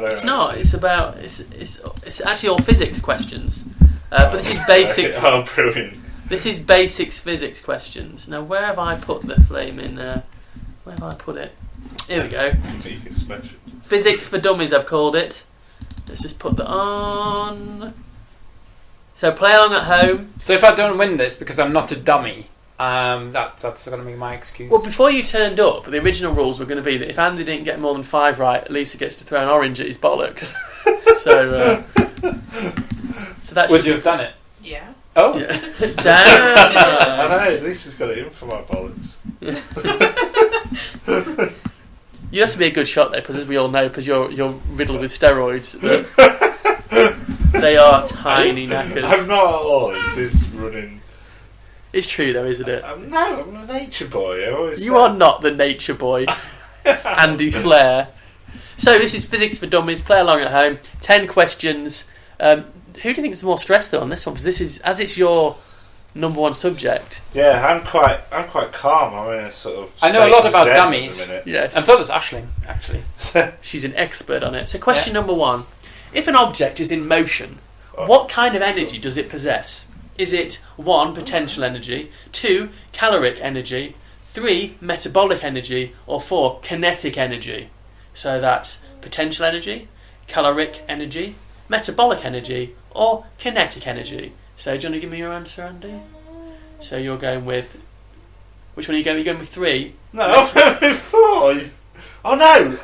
Speaker 1: it's not. It's about. It's actually all physics questions. But this is basics.
Speaker 3: Oh, brilliant!
Speaker 1: This is basics physics questions. Now, where have I put the flame in? Where have I put it? Here we go. Physics for dummies, I've called it. Let's just put that on. So play along at home.
Speaker 4: So if I don't win this because I'm not a dummy, that's going to be my excuse.
Speaker 1: Well, before you turned up, the original rules were going to be that if Andy didn't get more than 5 right, Lisa gets to throw an orange at his bollocks. So that
Speaker 4: would you have done it?
Speaker 2: Yeah.
Speaker 4: Oh,
Speaker 1: yeah. Damn!
Speaker 3: I know. Lisa's got it in for my bollocks.
Speaker 1: You have to be a good shot there, because as we all know, because you're riddled with steroids. They are tiny knackers.
Speaker 3: I'm not at all. This is running.
Speaker 1: It's true, though, isn't it?
Speaker 3: I'm a nature boy.
Speaker 1: You are not the nature boy, Andy Flair. So this is physics for dummies. Play along at home. 10 questions. Who do you think is more stressed though on this one? Because this is, as it's your number one subject.
Speaker 3: Yeah, I'm quite calm. I'm in a sort of.
Speaker 4: I know a lot about dummies.
Speaker 1: Yes,
Speaker 4: and so does Aisling. Actually,
Speaker 1: she's an expert on it. So question number 1: if an object is in motion, what kind of energy does it possess? Is it 1, potential energy, 2, caloric energy, 3, metabolic energy, or 4, kinetic energy? So that's potential energy, caloric energy, metabolic energy, or kinetic energy. So do you want to give me your answer, Andy? So you're going with... Which one are you going? Are you going with 3?
Speaker 3: No, I'm going with 5. Oh no!
Speaker 1: No!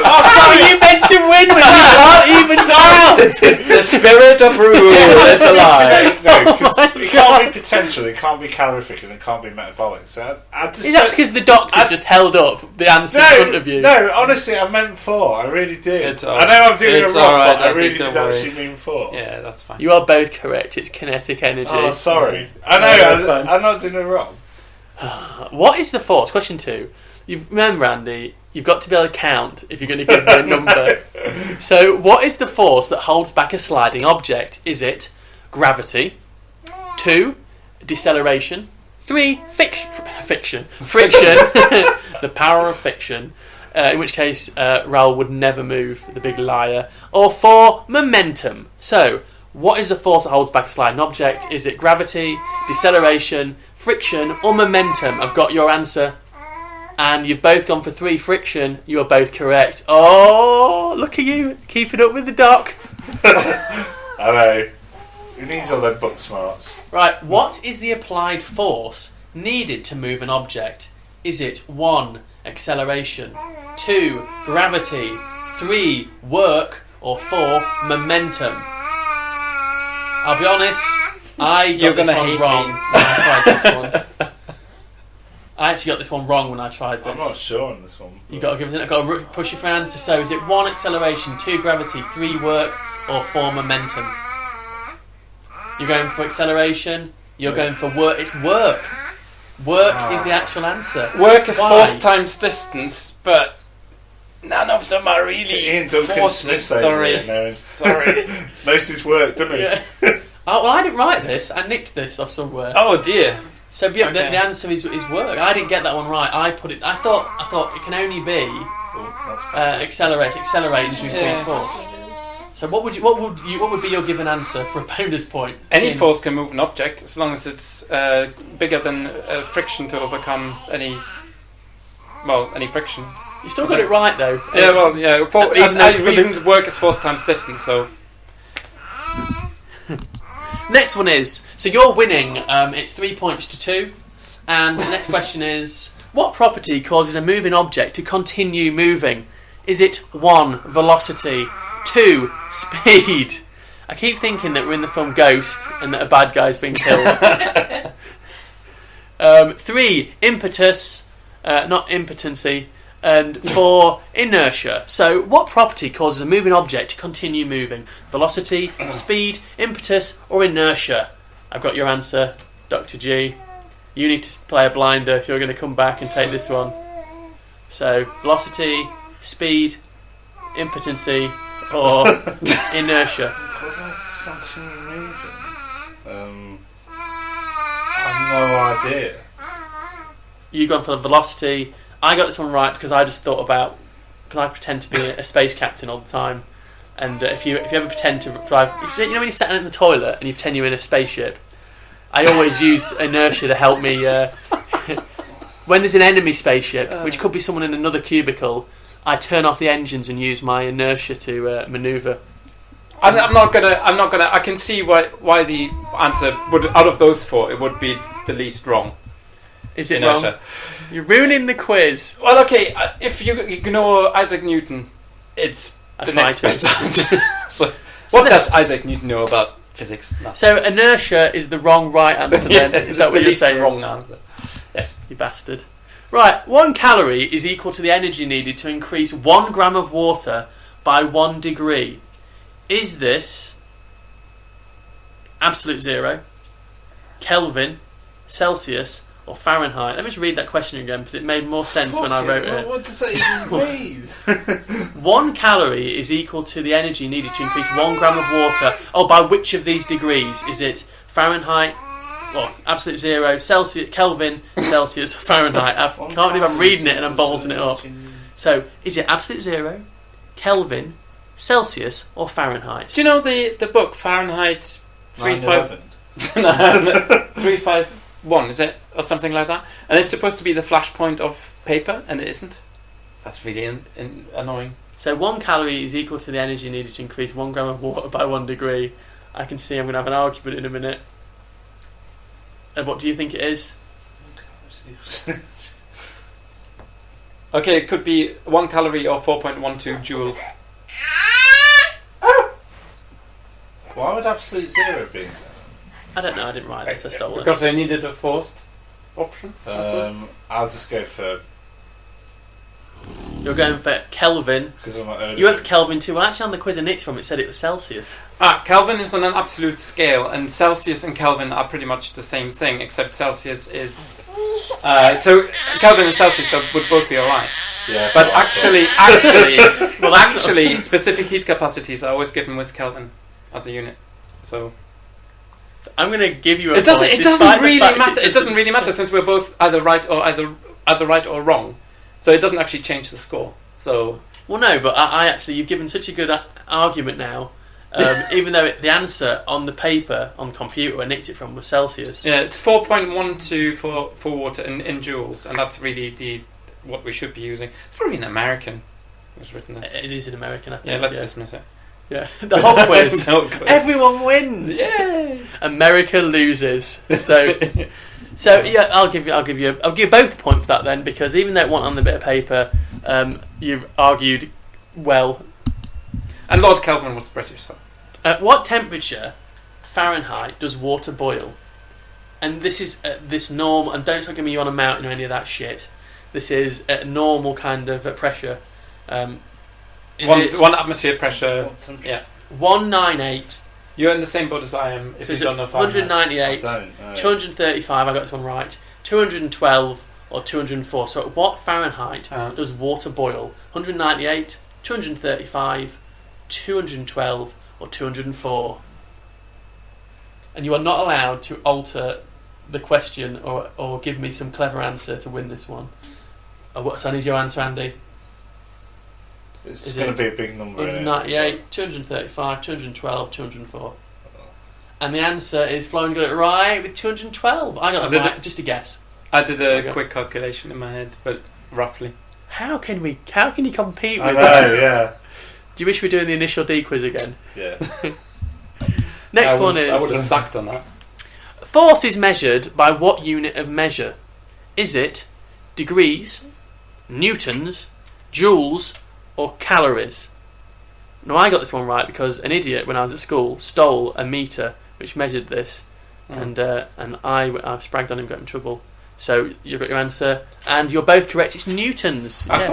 Speaker 1: Oh, you meant to win when you can't even count!
Speaker 4: The spirit of rule is alive.
Speaker 3: No, because it can't be potential, it can't be calorific, and it can't be metabolic. So I just.
Speaker 1: Is that because the doctor just held up the answer in front of you?
Speaker 3: No, honestly, I meant 4. I really did.
Speaker 4: It's
Speaker 3: I know I'm doing it wrong,
Speaker 4: right,
Speaker 3: but I really did actually mean 4.
Speaker 4: Yeah, that's fine.
Speaker 1: You are both correct. It's kinetic energy.
Speaker 3: Oh, sorry. I know. I'm not doing it wrong.
Speaker 1: What is the force? Question 2. You remember, Andy, you've got to be able to count if you're going to give me a number. So, what is the force that holds back a sliding object? Is it gravity? 2, deceleration? 3, friction. The power of fiction. In which case, Raoul would never move, the big liar. Or 4, momentum. So, what is the force that holds back a sliding object? Is it gravity, deceleration, friction, or momentum? I've got your answer. And you've both gone for 3, friction. You are both correct. Oh, look at you, keeping up with the doc.
Speaker 3: I know. Who needs all them book smarts?
Speaker 1: Right, what is the applied force needed to move an object? Is it 1, acceleration, 2, gravity, 3, work, or 4, momentum? I'll be honest, I got this one wrong when I tried this one. I actually got this one wrong when I tried this.
Speaker 3: I'm not sure on this one.
Speaker 1: You've got to give it. I've got to push you for an answer. So, is it 1, acceleration, 2, gravity, 3, work, or 4, momentum? You're going for acceleration. You're going for work. It's work. Work is the actual answer.
Speaker 4: Work is force times distance, but none of them are really
Speaker 3: Ian Duncan
Speaker 4: forces.
Speaker 3: Smith. Sorry. Knows his work, doesn't he?
Speaker 1: Yeah. Oh, well, I didn't write this. I nicked this off somewhere.
Speaker 4: Oh dear.
Speaker 1: So yeah,
Speaker 4: Okay.
Speaker 1: the answer is work. I didn't get that one right. I thought it can only be accelerate and increase force. So what would be your given answer for a bonus point?
Speaker 4: Any force can move an object as long as it's bigger than friction to overcome any friction.
Speaker 1: You still got it right though.
Speaker 4: Yeah, well, yeah. Reason work is force times distance, so.
Speaker 1: Next one is, so you're winning, it's 3 points to 2, and the next question is, what property causes a moving object to continue moving? Is it 1, velocity, 2, speed? I keep thinking that we're in the film Ghost and that a bad guy's been killed. 3, impetus, not impotency, and 4, inertia. So, what property causes a moving object to continue moving? Velocity, speed, impetus, or inertia? I've got your answer, Dr. G. You need to play a blinder if you're going to come back and take this one. So, velocity, speed, impotency, or inertia?
Speaker 3: Cause I continue moving. I have no idea.
Speaker 1: You've gone for the velocity. I got this one right because I just thought about, because I pretend to be a space captain all the time, and if you ever pretend to drive, you know when you're sitting in the toilet and you pretend you're in a spaceship, I always use inertia to help me. When there's an enemy spaceship, which could be someone in another cubicle, I turn off the engines and use my inertia to manoeuvre.
Speaker 4: I'm not gonna. I can see why the answer would, out of those 4, it would be the least wrong.
Speaker 1: Is it
Speaker 4: inertia.
Speaker 1: wrong? You're ruining the quiz.
Speaker 4: Well, okay. If you ignore Isaac Newton, it's the next best answer. So, what does Isaac Newton know about physics? No.
Speaker 1: So inertia is the right answer then? Is that what you're saying?
Speaker 4: Wrong answer. Yes.
Speaker 1: You bastard. Right, 1 calorie is equal to the energy needed to increase 1 gram of water by 1 degree. Is this absolute zero, Kelvin, Celsius, or Fahrenheit? Let me just read that question again because it made more sense when I wrote it.
Speaker 3: What does that even mean?
Speaker 1: 1 calorie is equal to the energy needed to increase 1 gram of water. Oh, by which of these degrees? Is it Fahrenheit, well, absolute zero, Celsius, Kelvin, Celsius, Fahrenheit? I can't believe I'm reading it and I'm ballsing it up. So, is it absolute zero, Kelvin, Celsius, or Fahrenheit?
Speaker 4: Do you know the book Fahrenheit
Speaker 3: 9/11?
Speaker 4: 351, is it? Or something like that? And it's supposed to be the flashpoint of paper, and it isn't. That's really annoying.
Speaker 1: So 1 calorie is equal to the energy needed to increase 1 gram of water by 1 degree. I can see I'm going to have an argument in a minute. And what do you think it is?
Speaker 4: Okay, it could be 1 calorie or 4.12 joules.
Speaker 3: Why would absolute zero be?
Speaker 1: I don't know, I didn't write this, I stole it.
Speaker 4: Because they needed a forced option.
Speaker 3: I'll just go for.
Speaker 1: You're going for Kelvin.
Speaker 3: Because I'm not early.
Speaker 1: You went for Kelvin too. Well, actually, on the quiz I nicked from, it said it was Celsius.
Speaker 4: Kelvin is on an absolute scale, and Celsius and Kelvin are pretty much the same thing, except Celsius is. So Kelvin and Celsius would both be alright.
Speaker 3: Yeah,
Speaker 4: but actually, specific heat capacities are always given with Kelvin as a unit. So
Speaker 1: I'm going to give you a.
Speaker 4: It doesn't really matter. It doesn't really matter since we're both either right or wrong. So it doesn't actually change the score. So
Speaker 1: well, no, but I actually you've given such a good argument now. Even though the answer on the paper on the computer I nicked it from was Celsius.
Speaker 4: Yeah, it's 4.12 for water in joules, and that's really what we should be using. It's probably an American who's written this.
Speaker 1: It is an American, I think.
Speaker 4: Yeah, let's dismiss it.
Speaker 1: Yeah, the whole quiz.
Speaker 4: The whole quiz.
Speaker 1: Everyone wins.
Speaker 4: Yay!
Speaker 1: America loses. So yeah, I'll give you both a point for that then, because even though it wasn't on the bit of paper, you've argued well.
Speaker 4: And Lord Kelvin was British, so.
Speaker 1: At what temperature Fahrenheit does water boil? And this is this normal, and don't give me you on a mountain or any of that shit. This is at normal kind of pressure.
Speaker 4: One atmosphere pressure. Yeah.
Speaker 1: 198.
Speaker 4: You're in the same boat as I am. If
Speaker 1: So
Speaker 4: you
Speaker 1: is
Speaker 4: don't
Speaker 1: it
Speaker 4: know Fahrenheit.
Speaker 1: 198, 235. I got this one right. 212 or 204. So at what Fahrenheit does water boil? 198, 235, 212, or 204? and you are not allowed to alter the question or give me some clever answer to win this one. So I need your answer, Andy.
Speaker 3: It's going to be a big number.
Speaker 1: 198, 235, 212, 204. And the answer is Florian got it right with 212. I got it right, just a guess.
Speaker 4: I did a quick calculation in my head, but roughly.
Speaker 1: How can you compete with
Speaker 3: I know,
Speaker 1: that?
Speaker 3: yeah.
Speaker 1: Do you wish we were doing the initial D quiz again?
Speaker 3: Yeah.
Speaker 1: Next one
Speaker 4: I would
Speaker 1: is...
Speaker 4: have sucked on that.
Speaker 1: Force is measured by what unit of measure? Is it degrees, newtons, joules, or calories? Now I got this one right because an idiot when I was at school stole a meter which measured this, and I spragged on him, got him in trouble. So you got your answer, and you're both correct. It's newtons.
Speaker 4: I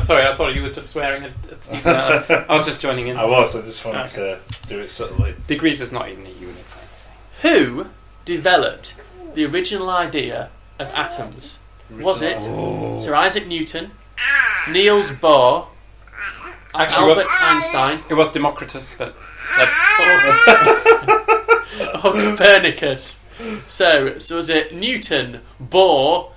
Speaker 4: thought you were just swearing at Stephen. I was just joining in.
Speaker 3: I just wanted to do it subtly.
Speaker 4: Degrees is not even a unit for anything.
Speaker 1: Who developed the original idea of atoms? Was it Sir Isaac Newton, Niels Bohr, Albert Einstein,
Speaker 4: It was Democritus, but that's...
Speaker 1: or Copernicus? So was it Newton, Bohr,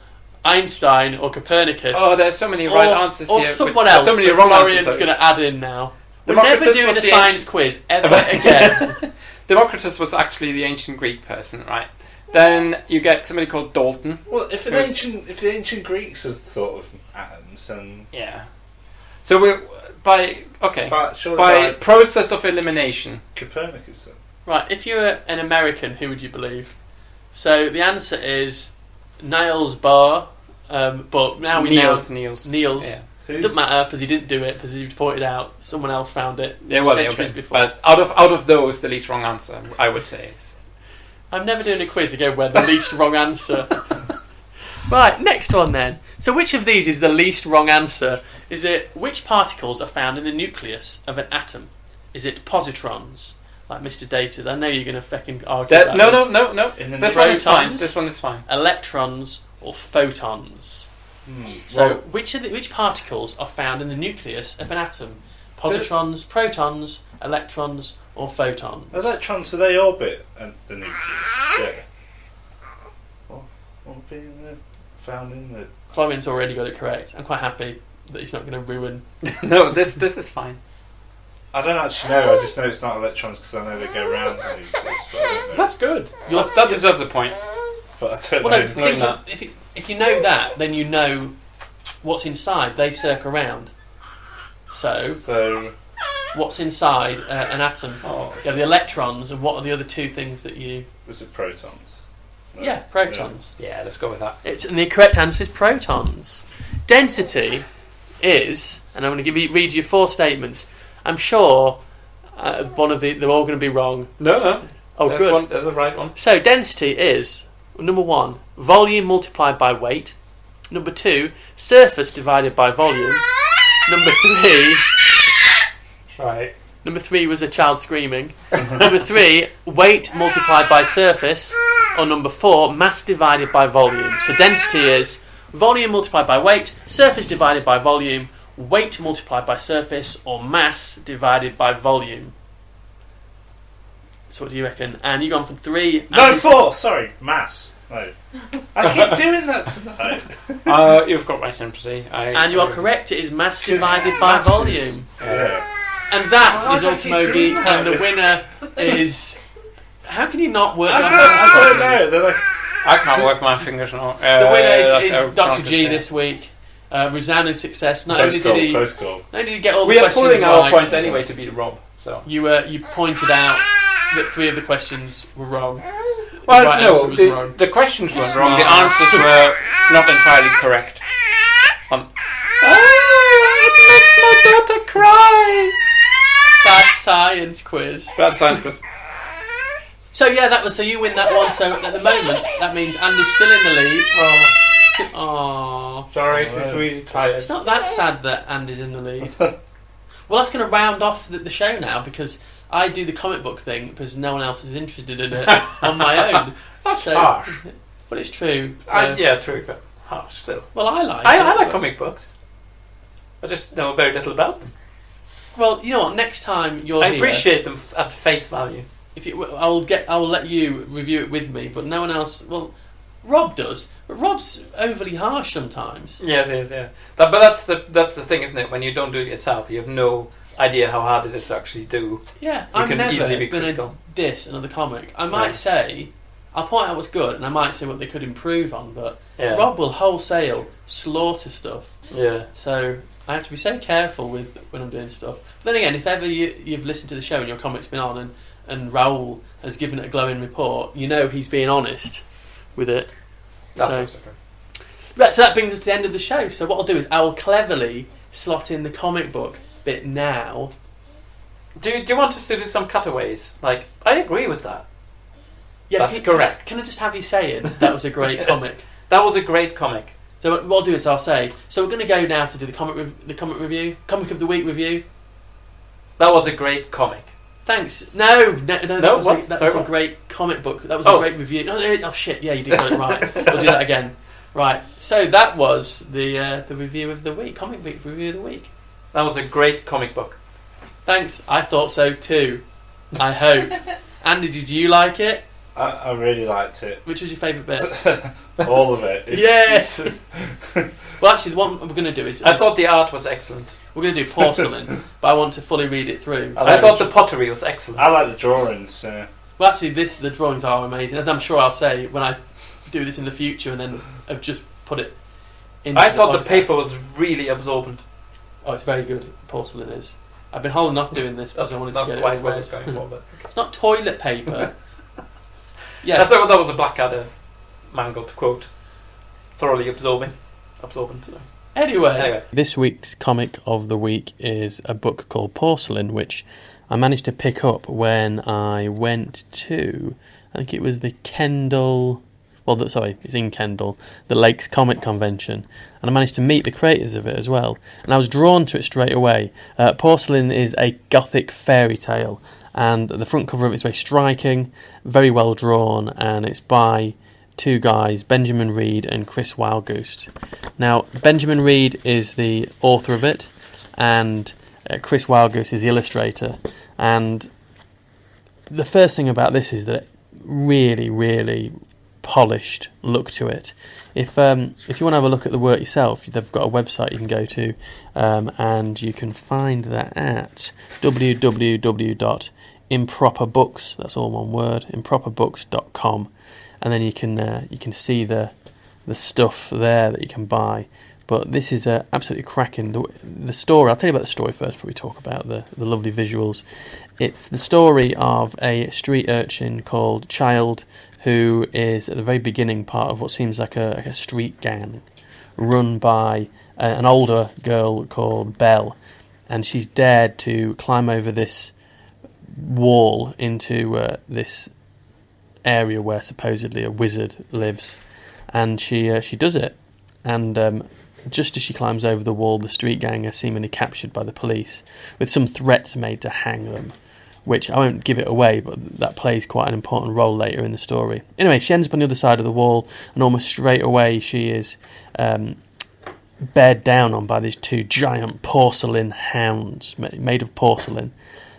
Speaker 1: Einstein, or Copernicus?
Speaker 4: Oh, there's so many right answers
Speaker 1: or
Speaker 4: here.
Speaker 1: someone else
Speaker 4: so many
Speaker 1: that
Speaker 4: wrong
Speaker 1: Florian's
Speaker 4: answers.
Speaker 1: going to add in now. We're
Speaker 4: Democritus
Speaker 1: never doing
Speaker 4: was
Speaker 1: a
Speaker 4: the
Speaker 1: science
Speaker 4: ancient-
Speaker 1: quiz ever again.
Speaker 4: Democritus was actually the ancient Greek person, right? Then you get somebody called Dalton.
Speaker 3: Well, if the ancient Greeks had thought of atoms, then
Speaker 4: Yeah. So we're by
Speaker 3: surely
Speaker 4: process of elimination.
Speaker 3: Copernicus. Then.
Speaker 1: Right, if you're an American, who would you believe? So the answer is Niels Bohr, but now we
Speaker 4: Niels.
Speaker 1: Niels.
Speaker 4: Yeah.
Speaker 1: It doesn't matter because he didn't do it because he pointed out someone else found it centuries before.
Speaker 4: But out of those, the least wrong answer, I would say.
Speaker 1: I'm never doing a quiz again where the least wrong answer. Right, next one then. So which of these is the least wrong answer? Is it which particles are found in the nucleus of an atom? Is it positrons, like Mr. Data's? I know you're going to fucking argue that.
Speaker 4: No. This one is fine.
Speaker 1: Protons?
Speaker 4: This one is fine.
Speaker 1: Electrons or photons? So which particles are found in the nucleus of an atom? Positrons, protons, electrons, or photons?
Speaker 3: Electrons, so they orbit the nucleus. Yeah. What being found in the...
Speaker 1: Florian's already got it correct. I'm quite happy that he's not going to ruin...
Speaker 4: No, this is fine.
Speaker 3: I don't actually know. I just know it's not electrons because I know they go around the nucleus. But I don't know.
Speaker 4: That's good. That deserves a point.
Speaker 3: But I don't
Speaker 1: Well,
Speaker 3: know.
Speaker 1: no, think if you know that, then you know what's inside. They circle around. So what's inside an atom? Yeah, the electrons, and what are the other two things that you...
Speaker 3: Was it protons? No.
Speaker 1: Yeah, protons.
Speaker 4: Yeah, let's go with that.
Speaker 1: And the correct answer is protons. Density is, and I'm going to read you 4 statements. I'm sure one of they're all going to be wrong.
Speaker 4: No.
Speaker 1: Oh,
Speaker 4: there's
Speaker 1: good.
Speaker 4: There's the right one.
Speaker 1: So density is, number 1, volume multiplied by weight. Number 2, surface divided by volume. Number 3...
Speaker 4: Right.
Speaker 1: Number 3 was a child screaming. Number 3, weight multiplied by surface. Or number 4, mass divided by volume. So density is volume multiplied by weight, surface divided by volume, weight multiplied by surface, or mass divided by volume. So what do you reckon? And you've gone from 3...
Speaker 3: No, 4! Sorry, mass. No. I keep doing that tonight.
Speaker 4: You've got my sympathy.
Speaker 1: And you are correct, it is mass divided by volume.
Speaker 3: Yeah.
Speaker 1: And that is
Speaker 3: Why do I keep
Speaker 1: Ultimo
Speaker 3: doing
Speaker 1: Geek,
Speaker 3: that?
Speaker 1: and the winner is... How can you not work
Speaker 3: I
Speaker 1: that
Speaker 3: don't know. They're like...
Speaker 4: I can't work my fingers now.
Speaker 1: The winner is
Speaker 4: that's
Speaker 1: Dr. G
Speaker 4: yeah.
Speaker 1: this week. Resounding success. Not
Speaker 3: Close
Speaker 1: only
Speaker 3: call,
Speaker 1: did he
Speaker 3: close call.
Speaker 1: not only did he get all
Speaker 4: We
Speaker 1: the
Speaker 4: are
Speaker 1: questions
Speaker 4: pulling our
Speaker 1: right,
Speaker 4: points anyway to beat Rob. So
Speaker 1: you pointed out that 3 of the questions were wrong.
Speaker 4: well,
Speaker 1: the right answer
Speaker 4: no,
Speaker 1: was
Speaker 4: the,
Speaker 1: wrong.
Speaker 4: the questions were wrong. The answers were not entirely correct.
Speaker 1: It makes my daughter cry. Bad science quiz.
Speaker 4: Bad science quiz.
Speaker 1: So yeah, so you win that one. So at the moment, that means Andy's still in the lead. Oh,
Speaker 4: Sorry, she's really tired.
Speaker 1: it's not that sad that Andy's in the lead. Well, that's going to round off the show now because I do the comic book thing because no one else is interested in it on my own.
Speaker 4: That's harsh.
Speaker 1: But it's true.
Speaker 4: Yeah, true, but harsh still.
Speaker 1: Well, I like.
Speaker 4: I
Speaker 1: it,
Speaker 4: like
Speaker 1: but-
Speaker 4: comic books. I just know very little about them.
Speaker 1: Well, you know what? Next time you're
Speaker 4: I
Speaker 1: here,
Speaker 4: appreciate them at face value.
Speaker 1: I'll let you review it with me, but no one else. Well, Rob does, but Rob's overly harsh sometimes.
Speaker 4: Yes, yeah. But that's the thing, isn't it? When you don't do it yourself, you have no idea how hard it is to actually do.
Speaker 1: Yeah,
Speaker 4: You
Speaker 1: I'm
Speaker 4: can
Speaker 1: never
Speaker 4: easily be
Speaker 1: going to
Speaker 4: critical.
Speaker 1: diss another comic. I might say, I'll point out what's good, and I might say what they could improve on, but Rob will wholesale slaughter stuff.
Speaker 4: Yeah.
Speaker 1: So I have to be so careful with when I'm doing stuff. But then again, if ever you've listened to the show and your comic's been on and Raoul has given it a glowing report, you know he's being honest with it.
Speaker 4: That's
Speaker 1: so,
Speaker 4: also true.
Speaker 1: Right, so that brings us to the end of the show. So what I'll do is I will cleverly slot in the comic book bit now.
Speaker 4: Do you want us to do some cutaways? Like, I agree with that.
Speaker 1: Yeah,
Speaker 4: that's correct.
Speaker 1: Can I just have you saying that was a great comic?
Speaker 4: That was a great comic.
Speaker 1: So what I'll do is I'll say. So we're going to go now to do the comic review, comic of the week review.
Speaker 4: That was a great comic.
Speaker 1: Thanks. No. That was a great comic book. That was a great review. Oh shit! Yeah, you did get it right. We'll do that again. Right. So that was the review of the week, comic book review of the week.
Speaker 4: That was a great comic book.
Speaker 1: Thanks. I thought so too. I hope. Andy, did you like it?
Speaker 3: I really liked it.
Speaker 1: Which was your favourite bit?
Speaker 3: All of it.
Speaker 1: Yes. Well, actually, the one we're going to do is...
Speaker 4: I thought the art was excellent.
Speaker 1: We're going to do porcelain, but I want to fully read it through.
Speaker 4: I thought the pottery was excellent.
Speaker 3: I like the drawings.
Speaker 1: Well, actually, the drawings are amazing, as I'm sure I'll say when I do this in the future, and then I've just put it in.
Speaker 4: I thought the paper was really absorbent.
Speaker 1: Oh, it's very good. Porcelain is. I've been holding off doing this because I wanted to get
Speaker 4: quite
Speaker 1: it
Speaker 4: what I
Speaker 1: read.
Speaker 4: was going for, but
Speaker 1: It's not toilet paper. Yeah,
Speaker 4: that was a Blackadder mangle, to quote. Thoroughly absorbent.
Speaker 1: Anyway, this week's comic of the week is a book called Porcelain, which I managed to pick up when I went to, I think it was the Kendall, it's in Kendall, the Lakes Comic Convention, and I managed to meet the creators of it as well, and I was drawn to it straight away. Porcelain is a gothic fairy tale, and the front cover of it is very striking, very well drawn, and it's by two guys, Benjamin Reed and Chris Wildgoose. Now, Benjamin Reed is the author of it, and Chris Wildgoose is the illustrator. And the first thing about this is that it really, really polished look to it. If you want to have a look at the work yourself, they've got a website you can go to, and you can find that at www.improperbooks, that's all one word, improperbooks.com. And then you can see the stuff there that you can buy. But this is absolutely cracking. The story, I'll tell you about the story first before we talk about the lovely visuals. It's the story of a street urchin called Child, who is at the very beginning part of what seems like a street gang run by an older girl called Belle. And she's dared to climb over this wall into this area where supposedly a wizard lives, and she does it, and just as she climbs over the wall, the street gang are seemingly captured by the police, with some threats made to hang them, which I won't give it away, but that plays quite an important role later in the story. Anyway, she ends up on the other side of the wall, and almost straight away she is bared down on by these two giant porcelain hounds made of porcelain.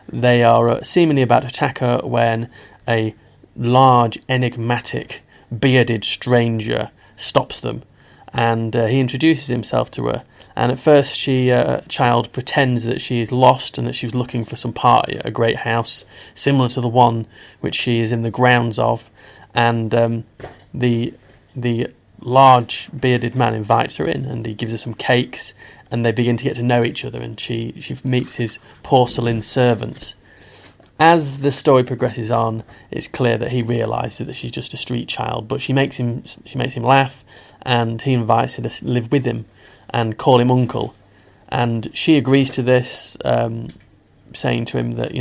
Speaker 1: They are seemingly about to attack her when a large, enigmatic, bearded stranger stops them, and he introduces himself to her. And at first, Child pretends that she is lost and that she's looking for some party at a great house similar to the one which she is in the grounds of. And the large, bearded man invites her in, and he gives her some cakes, and they begin to get to know each other. And she meets his porcelain servants. As the story progresses on, it's clear that he realises that she's just a street child, but she makes him laugh, and he invites her to live with him and call him uncle. And she agrees to this, saying to him that,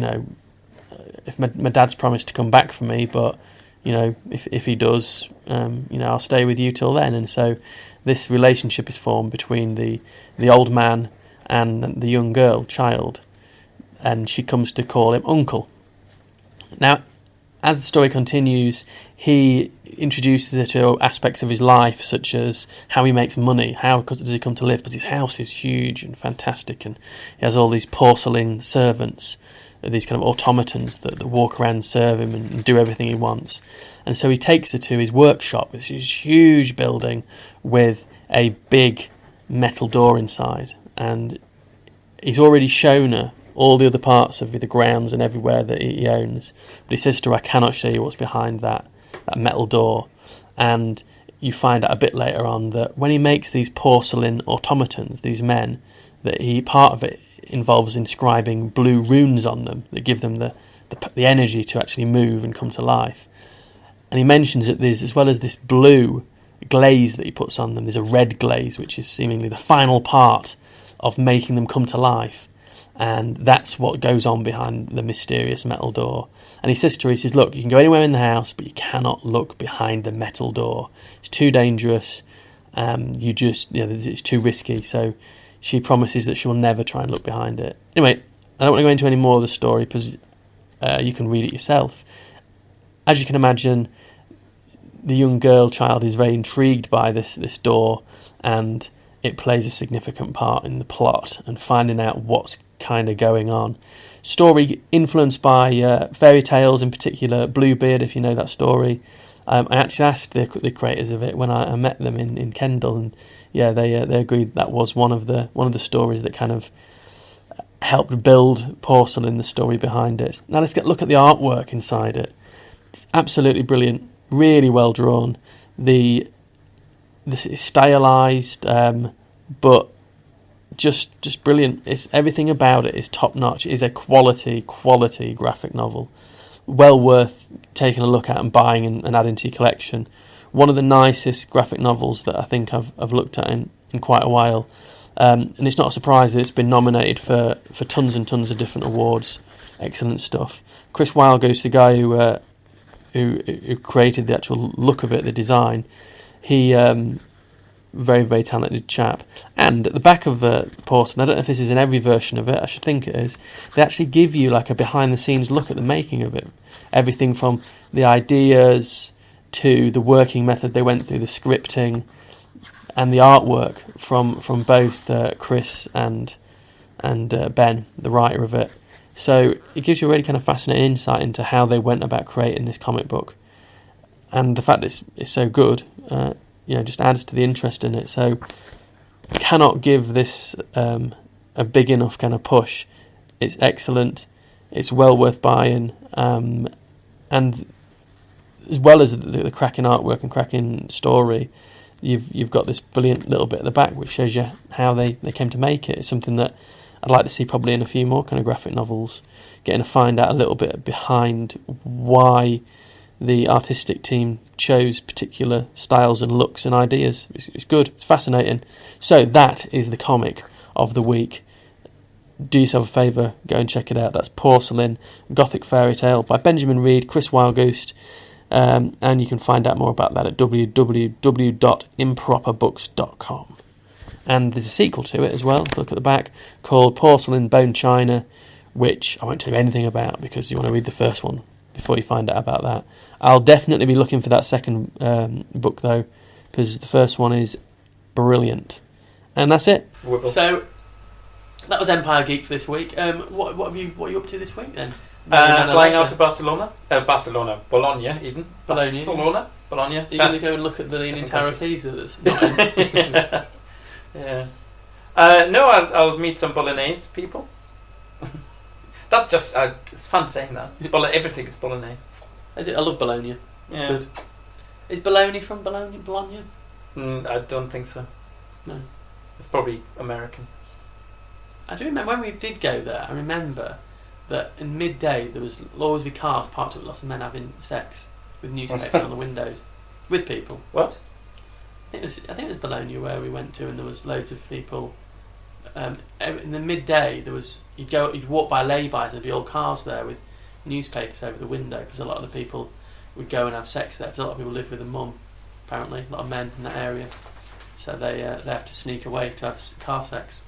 Speaker 1: if my dad's promised to come back for me, but if he does, I'll stay with you till then. And so this relationship is formed between the old man and the young girl, Child. And she comes to call him uncle. Now, as the story continues, he introduces her to aspects of his life, such as how he makes money, how does he come to live, because his house is huge and fantastic, and he has all these porcelain servants, these kind of automatons that walk around and serve him and do everything he wants. And so he takes her to his workshop, this huge building with a big metal door inside. And he's already shown her all the other parts of the grounds and everywhere that he owns. But he says to her, I cannot show you what's behind that metal door. And you find out a bit later on that when he makes these porcelain automatons, these men, that part of it involves inscribing blue runes on them that give them the energy to actually move and come to life. And he mentions that there's, as well as this blue glaze that he puts on them, there's a red glaze, which is seemingly the final part of making them come to life. And that's what goes on behind the mysterious metal door. And he says to her, he says, look, you can go anywhere in the house, but you cannot look behind the metal door. It's too dangerous. It's too risky. So she promises that she will never try and look behind it. Anyway, I don't want to go into any more of the story because you can read it yourself. As you can imagine, the young child is very intrigued by this door, and it plays a significant part in the plot and finding out what's kind of going on. Story influenced by fairy tales, in particular Bluebeard, if you know that story. I actually asked the creators of it when I met them in Kendal, and they agreed that was one of the stories that kind of helped build Porcelain, the story behind it. Now let's look at the artwork inside it. It's absolutely brilliant, really well drawn. This is stylized, but just brilliant. It's everything about it is top notch. It is a quality graphic novel, well worth taking a look at and buying and adding to your collection. One of the nicest graphic novels that I think I've looked at in quite a while, and it's not a surprise that it's been nominated for tons and tons of different awards. Excellent stuff. Chris Wildgoose, the guy who created the actual look of it, the design, he very, very talented chap. And at the back of the Porcelain, I don't know if this is in every version of it, I should think it is, they actually give you like a behind the scenes look at the making of it. Everything from the ideas to the working method they went through, the scripting and the artwork from both Chris and Ben, the writer of it. So it gives you a really kind of fascinating insight into how they went about creating this comic book. And the fact that it's so good, just adds to the interest in it. So cannot give this a big enough kind of push. It's excellent. It's well worth buying. And as well as the cracking artwork and cracking story, you've got this brilliant little bit at the back which shows you how they came to make it. It's something that I'd like to see probably in a few more kind of graphic novels, getting to find out a little bit behind why the artistic team chose particular styles and looks and ideas. It's good. It's fascinating. So that is the comic of the week. Do yourself a favour, go and check it out. That's Porcelain, Gothic Fairy Tale by Benjamin Reed, Chris Wildgoose, and you can find out more about that at www.improperbooks.com. And there's a sequel to it as well, look at the back, called Porcelain Bone China, which I won't tell you anything about because you want to read the first one before you find out about that. I'll definitely be looking for that second book though, because the first one is brilliant. And that's it. So that was Empire Geek for this week. What are you up to this week then?
Speaker 4: Flying out to Bologna, even.
Speaker 1: Bologna.
Speaker 4: Bologna.
Speaker 1: You're going to go and look at the Leaning Tower of Pisa that's not in.
Speaker 4: Yeah. No, I'll meet some Bolognese people. That just it's fun saying that. Everything is Bolognese.
Speaker 1: I love Bologna. It's good. Is Bologna from Bologna?
Speaker 4: I don't think so.
Speaker 1: No.
Speaker 4: It's probably American.
Speaker 1: I do remember when we did go there. I remember that in midday there was always be cars parked with lots of men having sex with newspapers on the windows with people.
Speaker 4: What?
Speaker 1: I think it was Bologna where we went to, and there was loads of people. In the midday, you'd walk by lay-bys, and there'd be old cars there with newspapers over the window because a lot of the people would go and have sex there. Because a lot of people live with a mum, apparently, a lot of men in that area, so they have to sneak away to have car sex.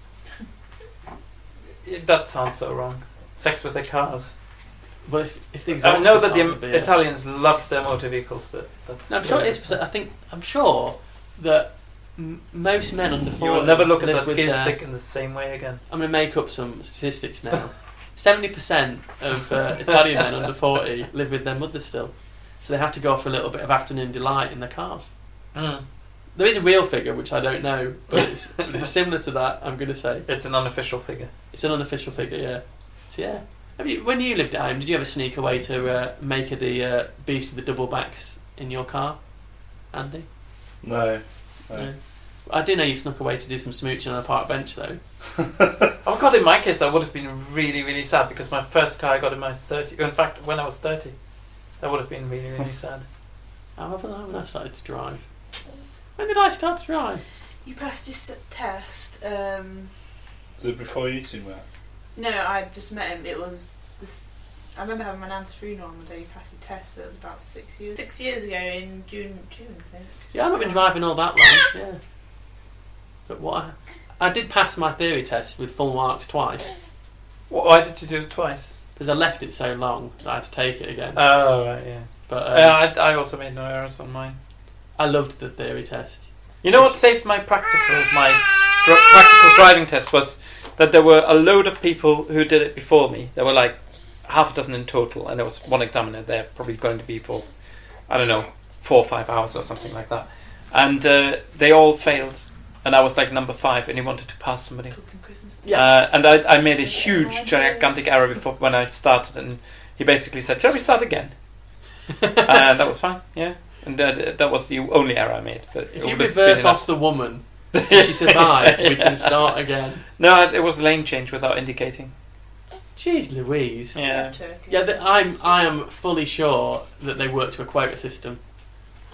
Speaker 4: That sounds so wrong. Sex with their cars.
Speaker 1: But if the
Speaker 4: I know that the Italians love their motor vehicles, but that's.
Speaker 1: No, I'm sure it is. I'm sure that most men under 40.
Speaker 4: You will never look at that gear stick in the same way again.
Speaker 1: I'm going to make up some statistics now. 70% of Italian men under 40 live with their mothers still. So they have to go off for a little bit of afternoon delight in their cars.
Speaker 4: Mm.
Speaker 1: There is a real figure, which I don't know, but it's similar to that, I'm going to say.
Speaker 4: It's an unofficial figure.
Speaker 1: It's an unofficial figure, yeah. So, yeah. When you lived at home, did you ever sneak away to make the beast with the double backs in your car, Andy?
Speaker 3: No.
Speaker 1: I do know you snuck away to do some smooching on a park bench, though.
Speaker 4: Oh God, in my case, I would have been really, really sad because my first car I got in my 30s. In fact, when I was 30, that would have been really, really sad.
Speaker 1: How about that when I started to drive? When did I start to drive?
Speaker 2: You passed this test.
Speaker 3: Was it before you two met?
Speaker 2: No, I just met him. It was this. I remember having my nan's funeral on the day you passed your test. So it was about 6 years. 6 years ago in June, I think.
Speaker 1: Yeah, I've not been driving all that long. Yeah. But what I did pass my theory test with full marks twice.
Speaker 4: Why did you do it twice?
Speaker 1: Because I left it so long that I had to take it again.
Speaker 4: Oh, right, yeah.
Speaker 1: But
Speaker 4: I also made no errors on mine.
Speaker 1: I loved the theory test.
Speaker 4: You know what saved my practical driving test was that there were a load of people who did it before me. There were like half a dozen in total, and there was one examiner there, probably going to be for, I don't know, 4 or 5 hours or something like that. And they all failed, and I was like number 5, and he wanted to pass somebody.
Speaker 1: Yeah.
Speaker 4: And I made a huge, gigantic error before when I started, and he basically said, "Shall we start again?" And that was fine, yeah. And that was the only error I made. But
Speaker 1: if you reverse off the woman, and she survives, we can start again.
Speaker 4: No, it was lane change without indicating.
Speaker 1: Jeez Louise.
Speaker 4: Yeah.
Speaker 1: Yeah, I am fully sure that they work to a quota system.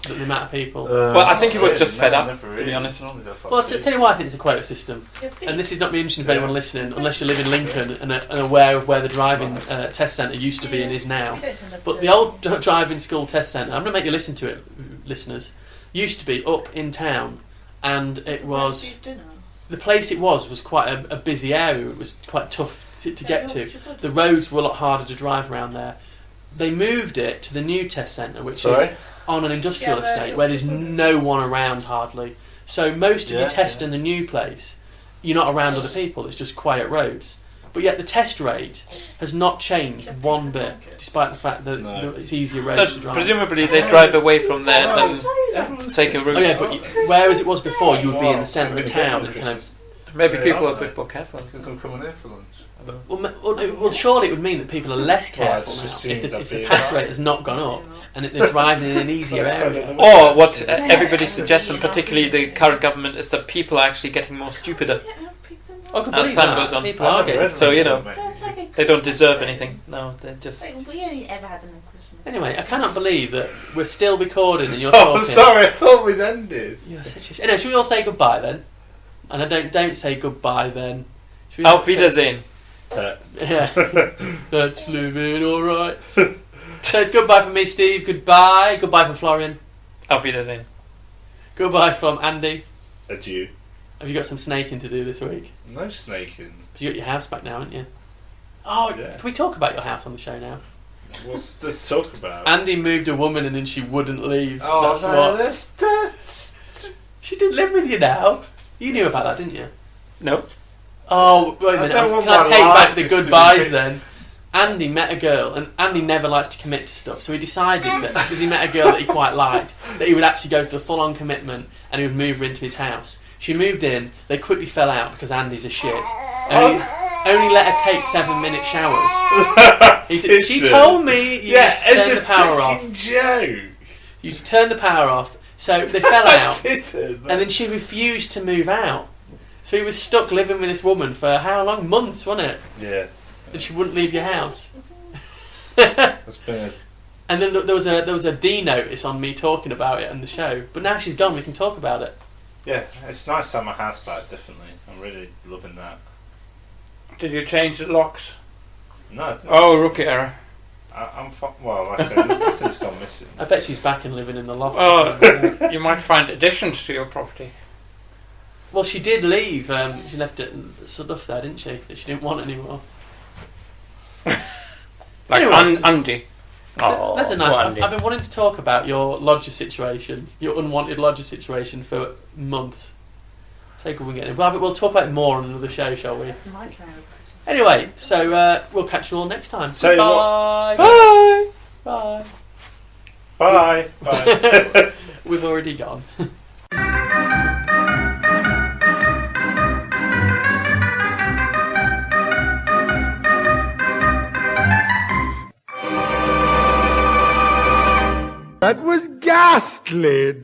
Speaker 1: The amount of people.
Speaker 4: Well, I think he was just fed up, to be honest.
Speaker 1: Well, to tell you why I think it's a quota system, and this is not me interested in anyone listening, unless you live in Lincoln and aware of where the driving test centre used to be and is now. But the old driving school test centre, I'm going to make you listen to it, listeners, used to be up in town, and it was... The place it was quite a busy area. It was quite tough to get to. The roads were a lot harder to drive around there. They moved it to the new test centre, which is on an industrial estate where there's no one around hardly. So most of your test in the new place, you're not around other people. It's just quiet roads. But yet the test rate has not changed one bit, despite the fact that it's easier roads to drive.
Speaker 4: Presumably they drive away from there and take a route.
Speaker 1: Oh yeah, but whereas it was before, you would be in the centre of town and kind of...
Speaker 4: Maybe people are a bit more careful.
Speaker 3: Because I'm coming here for lunch.
Speaker 1: Well, surely it would mean that people are less careful now if the pass rate has not gone up and they're driving in an easier area.
Speaker 4: Or what everybody suggests, and particularly the current government, is that people are actually getting more stupider as time goes on.
Speaker 1: People are getting...
Speaker 4: So, they don't deserve anything. No, they're just...
Speaker 2: We only ever had them on Christmas.
Speaker 1: Anyway, I cannot believe that we're still recording and you're talking.
Speaker 3: Oh, sorry, I thought we'd ended.
Speaker 1: Anyway, should we all say goodbye then? And I don't say goodbye then.
Speaker 4: Auf Wiedersehen.
Speaker 1: Yeah. That's living alright. So it's goodbye from me, Steve. Goodbye. Goodbye from Florian.
Speaker 4: Auf Wiedersehen.
Speaker 1: Goodbye from Andy.
Speaker 3: Adieu.
Speaker 1: Have you got some snaking to do this week?
Speaker 3: No snaking.
Speaker 1: Because you got your house back now, haven't you? Oh, yeah. Can we talk about your house on the show now?
Speaker 3: What's to talk about?
Speaker 1: Andy moved a woman and then she wouldn't leave.
Speaker 3: Oh,
Speaker 1: That's She didn't live with you now. You knew about that, didn't you?
Speaker 4: No.
Speaker 1: Oh, wait a minute. Can I take back the goodbyes then? Andy met a girl, and Andy never likes to commit to stuff, so he decided that because he met a girl that he quite liked, that he would actually go for the full-on commitment and he would move her into his house. She moved in, they quickly fell out because Andy's a shit. Only let her take 7-minute showers. She told me you used to turn the power off.
Speaker 3: Joke.
Speaker 1: You used to turn the power off, so they fell out,
Speaker 3: and
Speaker 1: then she refused to move out. So he was stuck living with this woman for how long? Months, wasn't it?
Speaker 3: Yeah.
Speaker 1: And she wouldn't leave your house.
Speaker 3: That's been
Speaker 1: And then there was a D notice on me talking about it on the show. But now she's gone, we can talk about it.
Speaker 3: Yeah, it's nice to have my house back, definitely. I'm really loving that.
Speaker 4: Did you change the locks?
Speaker 3: No, it's not.
Speaker 4: Oh, rookie error.
Speaker 3: Well, I said nothing's gone missing.
Speaker 1: I bet she's back and living in the loft.
Speaker 4: Oh, you might find additions to your property.
Speaker 1: Well, she did leave. She left it stuff there, didn't she? That she didn't want anymore.
Speaker 4: Like
Speaker 1: Anyway,
Speaker 4: Andy.
Speaker 1: So that's a nice.
Speaker 4: Andy.
Speaker 1: I've been wanting to talk about your lodger situation, your unwanted lodger situation for months. Say good weekend. We'll talk about it more on another show, shall we?
Speaker 2: That's my kind of
Speaker 1: Anyway, so we'll catch you all next time.
Speaker 3: So
Speaker 1: Bye. Bye.
Speaker 3: Bye. Bye.
Speaker 1: We've already gone.
Speaker 5: That was ghastly.